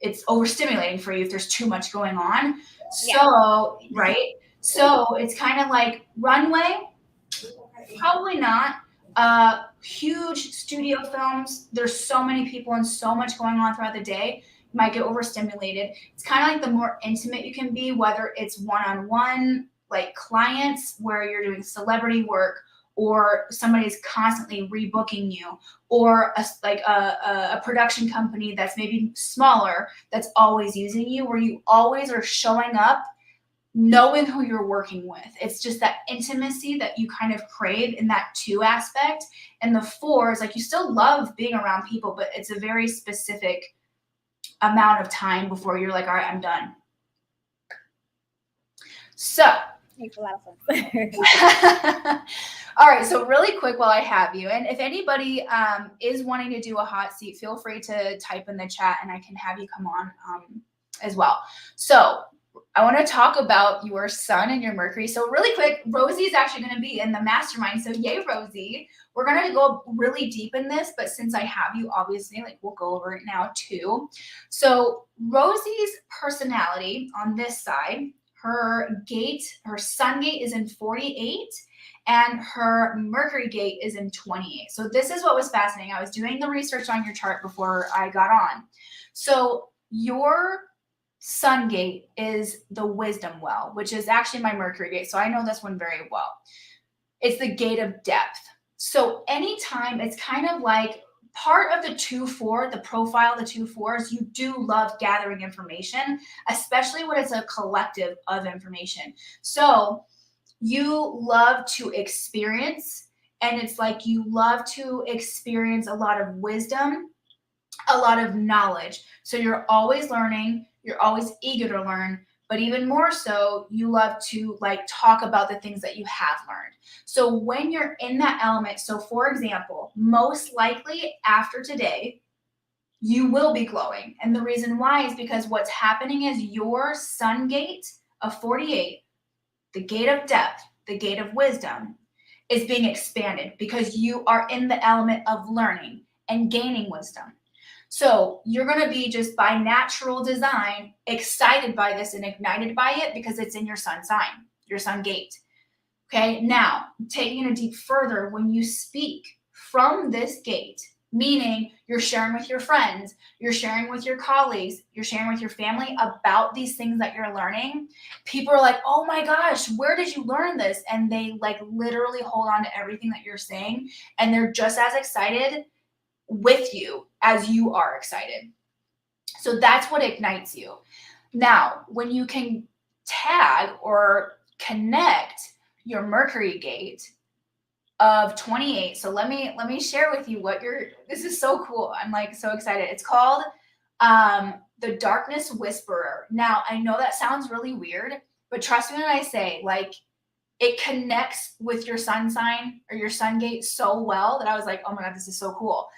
it's overstimulating for you if there's too much going on. Yeah. So, right? So it's kind of like runway, probably not. Huge studio films, there's so many people and so much going on throughout the day. You might get overstimulated. It's kind of like the more intimate you can be, whether it's one-on-one, like clients where you're doing celebrity work, or somebody's constantly rebooking you, or a production company that's maybe smaller that's always using you, where you always are showing up knowing who you're working with. It's just that intimacy that you kind of crave in that 2 aspect. And the 4 is like you still love being around people, but it's a very specific amount of time before you're like, all right, I'm done. So makes a lot of sense. All right, so really quick while I have you, and if anybody is wanting to do a hot seat, feel free to type in the chat and I can have you come on as well. So I want to talk about your sun and your Mercury. So really quick, Rosie is actually going to be in the mastermind. So yay, Rosie. We're going to go really deep in this, but since I have you, obviously, like we'll go over it now too. So Rosie's personality on this side, her sun gate is in 48 and her Mercury gate is in 28. So this is what was fascinating. I was doing the research on your chart before I got on. So your sun gate is the wisdom well, which is actually my Mercury gate. So I know this one very well. It's the gate of depth. So anytime, it's kind of like part of the 2-4, the profile of the 2-4s, you do love gathering information, especially when it's a collective of information. So you love to experience, and it's like you love to experience a lot of wisdom, a lot of knowledge. So you're always learning. You're always eager to learn, but even more so, you love to like talk about the things that you have learned. So when you're in that element, so for example, most likely after today, you will be glowing. And the reason why is because what's happening is your sun gate of 48, the gate of depth, the gate of wisdom, is being expanded because you are in the element of learning and gaining wisdom. So you're going to be just by natural design excited by this and ignited by it because it's in your sun sign, your sun gate. Okay, now taking it a deep further, when you speak from this gate, meaning you're sharing with your friends, you're sharing with your colleagues, you're sharing with your family about these things that you're learning, people are like, oh my gosh, where did you learn this? And they like literally hold on to everything that you're saying, and they're just as excited with you as you are excited. So that's what ignites you. Now, when you can tag or connect your Mercury gate of 28. So let me share with you what this is so cool. I'm like so excited. It's called the Darkness Whisperer. Now, I know that sounds really weird, but trust me when I say like it connects with your sun sign or your sun gate so well that I was like, oh my God, this is so cool.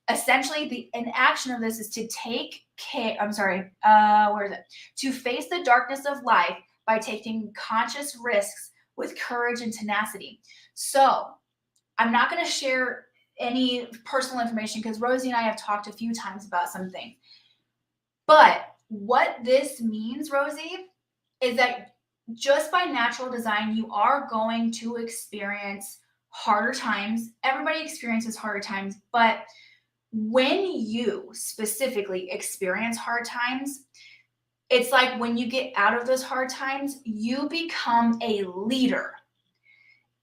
Essentially, the inaction of this is to take care. Where is it? To face the darkness of life by taking conscious risks with courage and tenacity. So I'm not going to share any personal information because Rosie and I have talked a few times about something. But what this means, Rosie, is that just by natural design, you are going to experience harder times. Everybody experiences harder times, but when you specifically experience hard times, it's like when you get out of those hard times, you become a leader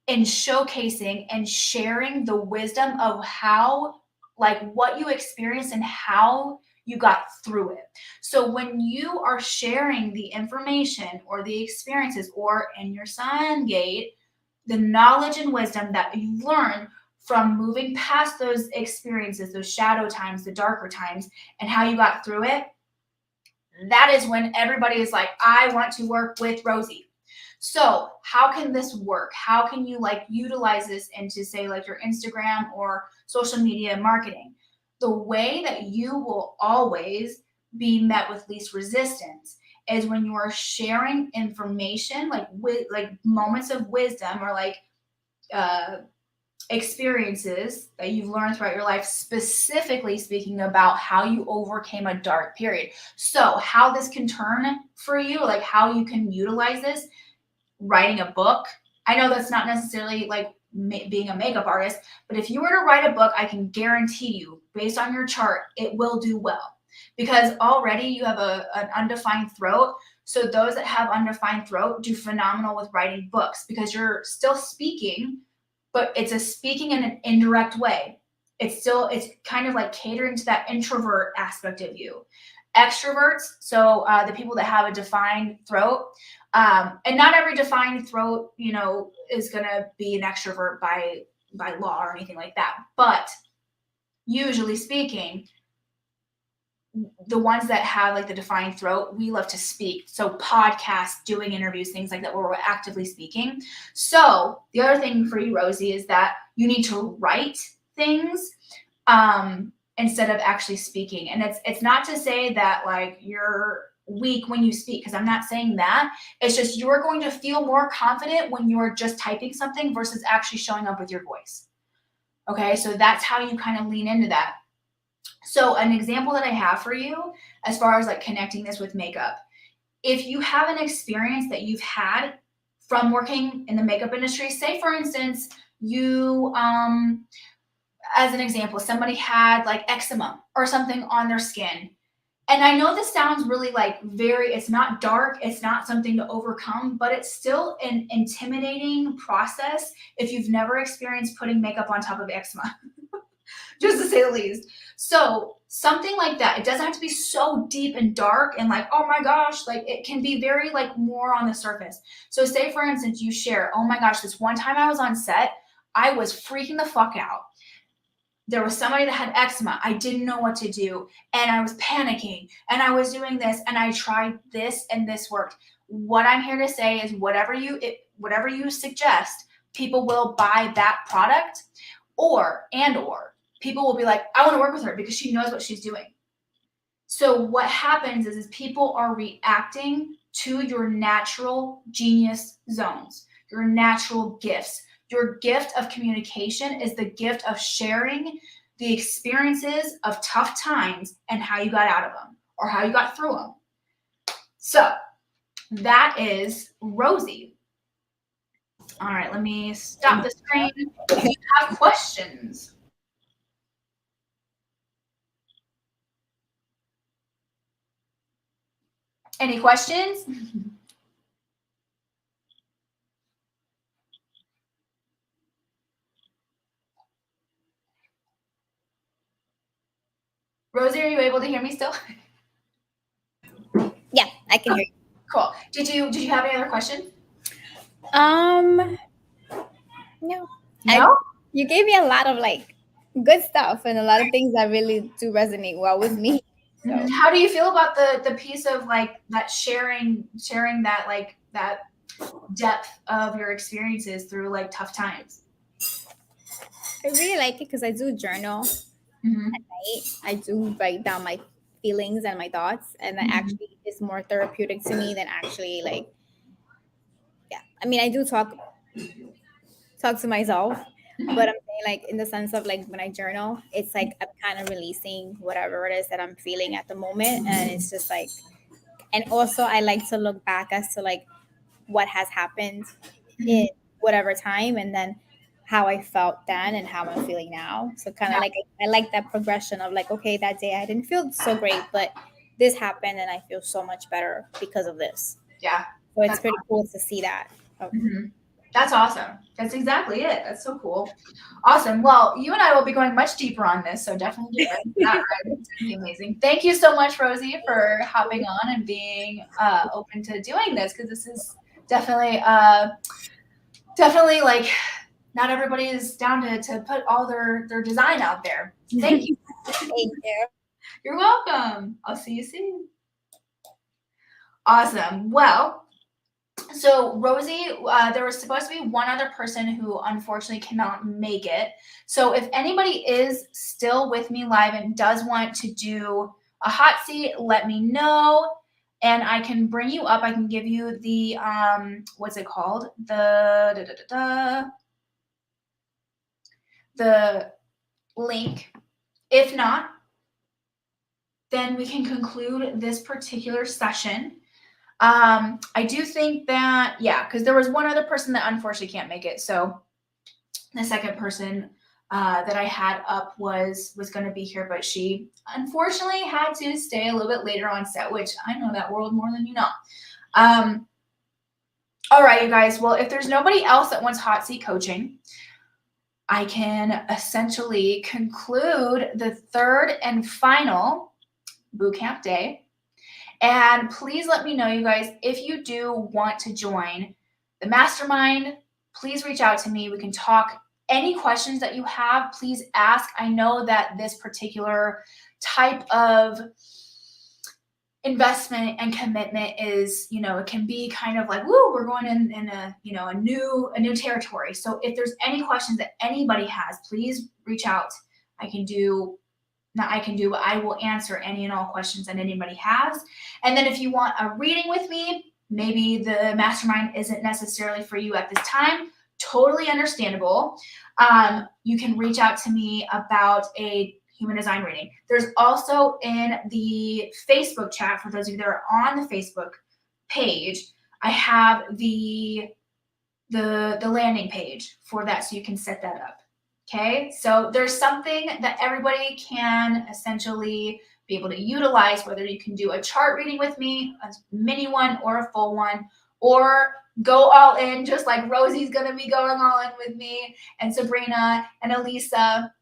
in showcasing and sharing the wisdom of how, like what you experienced and how you got through it. So when you are sharing the information or the experiences or in your sun gate, the knowledge and wisdom that you've learned from moving past those experiences, those shadow times, the darker times, and how you got through it, that is when everybody is like, I want to work with Rosie. So how can this work? How can you like utilize this into say like your Instagram or social media marketing? The way that you will always be met with least resistance is when you are sharing information like with like moments of wisdom or like experiences that you've learned throughout your life, specifically speaking about how you overcame a dark period. So how this can turn for you, like how you can utilize this, writing a book. I know that's not necessarily like being a makeup artist, but if you were to write a book, I can guarantee you, based on your chart, it will do well because already you have an undefined throat. So those that have undefined throat do phenomenal with writing books because you're still speaking, but it's a speaking in an indirect way. It's kind of like catering to that introvert aspect of you. Extroverts, so the people that have a defined throat, and not every defined throat, is going to be an extrovert by law or anything like that. But usually speaking, the ones that have like the defined throat, we love to speak. So podcasts, doing interviews, things like that, where we're actively speaking. So the other thing for you, Rosie, is that you need to write things instead of actually speaking. And it's not to say that like you're weak when you speak, because I'm not saying that. It's just you're going to feel more confident when you're just typing something versus actually showing up with your voice. Okay, so that's how you kind of lean into that. So an example that I have for you as far as like connecting this with makeup, if you have an experience that you've had from working in the makeup industry, say for instance, you, as an example, somebody had like eczema or something on their skin. And I know this sounds really like it's not dark, it's not something to overcome, but it's still an intimidating process if you've never experienced putting makeup on top of eczema. Just to say the least. So something like that, it doesn't have to be so deep and dark and like, oh my gosh, like it can be very like more on the surface. So say for instance, you share, oh my gosh, this one time I was on set, I was freaking the fuck out. there was somebody that had eczema. I didn't know what to do, and I was panicking, and I was doing this, and I tried this, and this worked. What I'm here to say is whatever you suggest, people will buy that product, or people will be like, I want to work with her because she knows what she's doing. So what happens is people are reacting to your natural genius zones, your natural gifts. Your gift of communication is the gift of sharing the experiences of tough times and how you got out of them or how you got through them. So that is Rosie. All right, let me stop the screen. Do you have questions? Any questions? Rosie, are you able to hear me still? Yeah, I can hear you. Cool. Did you have any other questions? No. No? You gave me a lot of like good stuff and a lot of things that really do resonate well with me. So How do you feel about the piece of like that sharing that like that depth of your experiences through like tough times? I really like it because I do journal Mm-hmm. at night. I do write down my feelings and my thoughts, and that actually is more therapeutic to me than actually like, yeah. I mean, I do talk to myself, but I'm saying like in the sense of like when I journal, it's like I'm kind of releasing whatever it is that I'm feeling at the moment, and it's just like, and also I like to look back as to like what has happened in whatever time, and then how I felt then and how I'm feeling now. So kind of like I like that progression of like, okay, that day I didn't feel so great, but this happened and I feel so much better because of this. Yeah. So it's pretty cool to see that. Mm-hmm. That's awesome. That's exactly it. That's so cool. Awesome. Well, you and I will be going much deeper on this, so definitely get ready for that ride. It's going to be amazing. Thank you so much, Rosie, for hopping on and being open to doing this, because this is definitely like not everybody is down to put all their design out there. Thank you. Thank you. You're welcome. I'll see you soon. Awesome. Well, so Rosie, there was supposed to be one other person who unfortunately cannot make it. So if anybody is still with me live and does want to do a hot seat, let me know. And I can bring you up. I can give you the, what's it called? The link. If not, then we can conclude this particular session. I do think that, yeah, because there was one other person that unfortunately can't make it. So the second person that I had up was going to be here, but she unfortunately had to stay a little bit later on set, which I know that world more than you know. All right, you guys. Well, if there's nobody else that wants hot seat coaching, I can essentially conclude the third and final bootcamp day. And please let me know, you guys, if you do want to join the mastermind, please reach out to me. We can talk. Any questions that you have, please ask. I know that this particular type of investment and commitment is, it can be kind of like, woo, we're going in a, a new territory. So if there's any questions that anybody has, please reach out. But I will answer any and all questions that anybody has. And then if you want a reading with me, maybe the mastermind isn't necessarily for you at this time, totally understandable. You can reach out to me about a human design reading. There's also in the Facebook chat, for those of you that are on the Facebook page, I have the landing page for that, so you can set that up. Okay, so there's something that everybody can essentially be able to utilize, whether you can do a chart reading with me, a mini one or a full one, or go all in, just like Rosie's going to be going all in with me, and Sabrina and Elisa.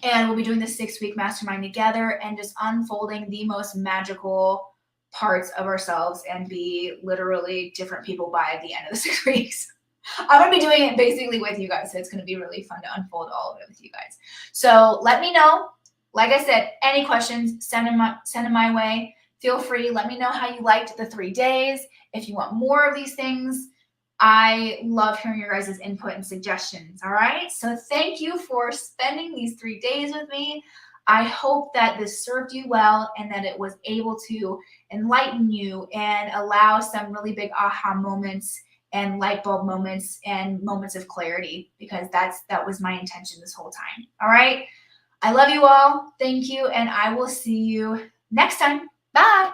And we'll be doing the 6-week mastermind together and just unfolding the most magical parts of ourselves and be literally different people by the end of the 6 weeks. I'm going to be doing it basically with you guys. So it's going to be really fun to unfold all of it with you guys. So let me know. Like I said, any questions, send them my way. Feel free. Let me know how you liked the 3 days. If you want more of these things, I love hearing your guys' input and suggestions. All right. So thank you for spending these 3 days with me. I hope that this served you well and that it was able to enlighten you and allow some really big aha moments and light bulb moments and moments of clarity, because that was my intention this whole time. All right. I love you all. Thank you. And I will see you next time. Bye.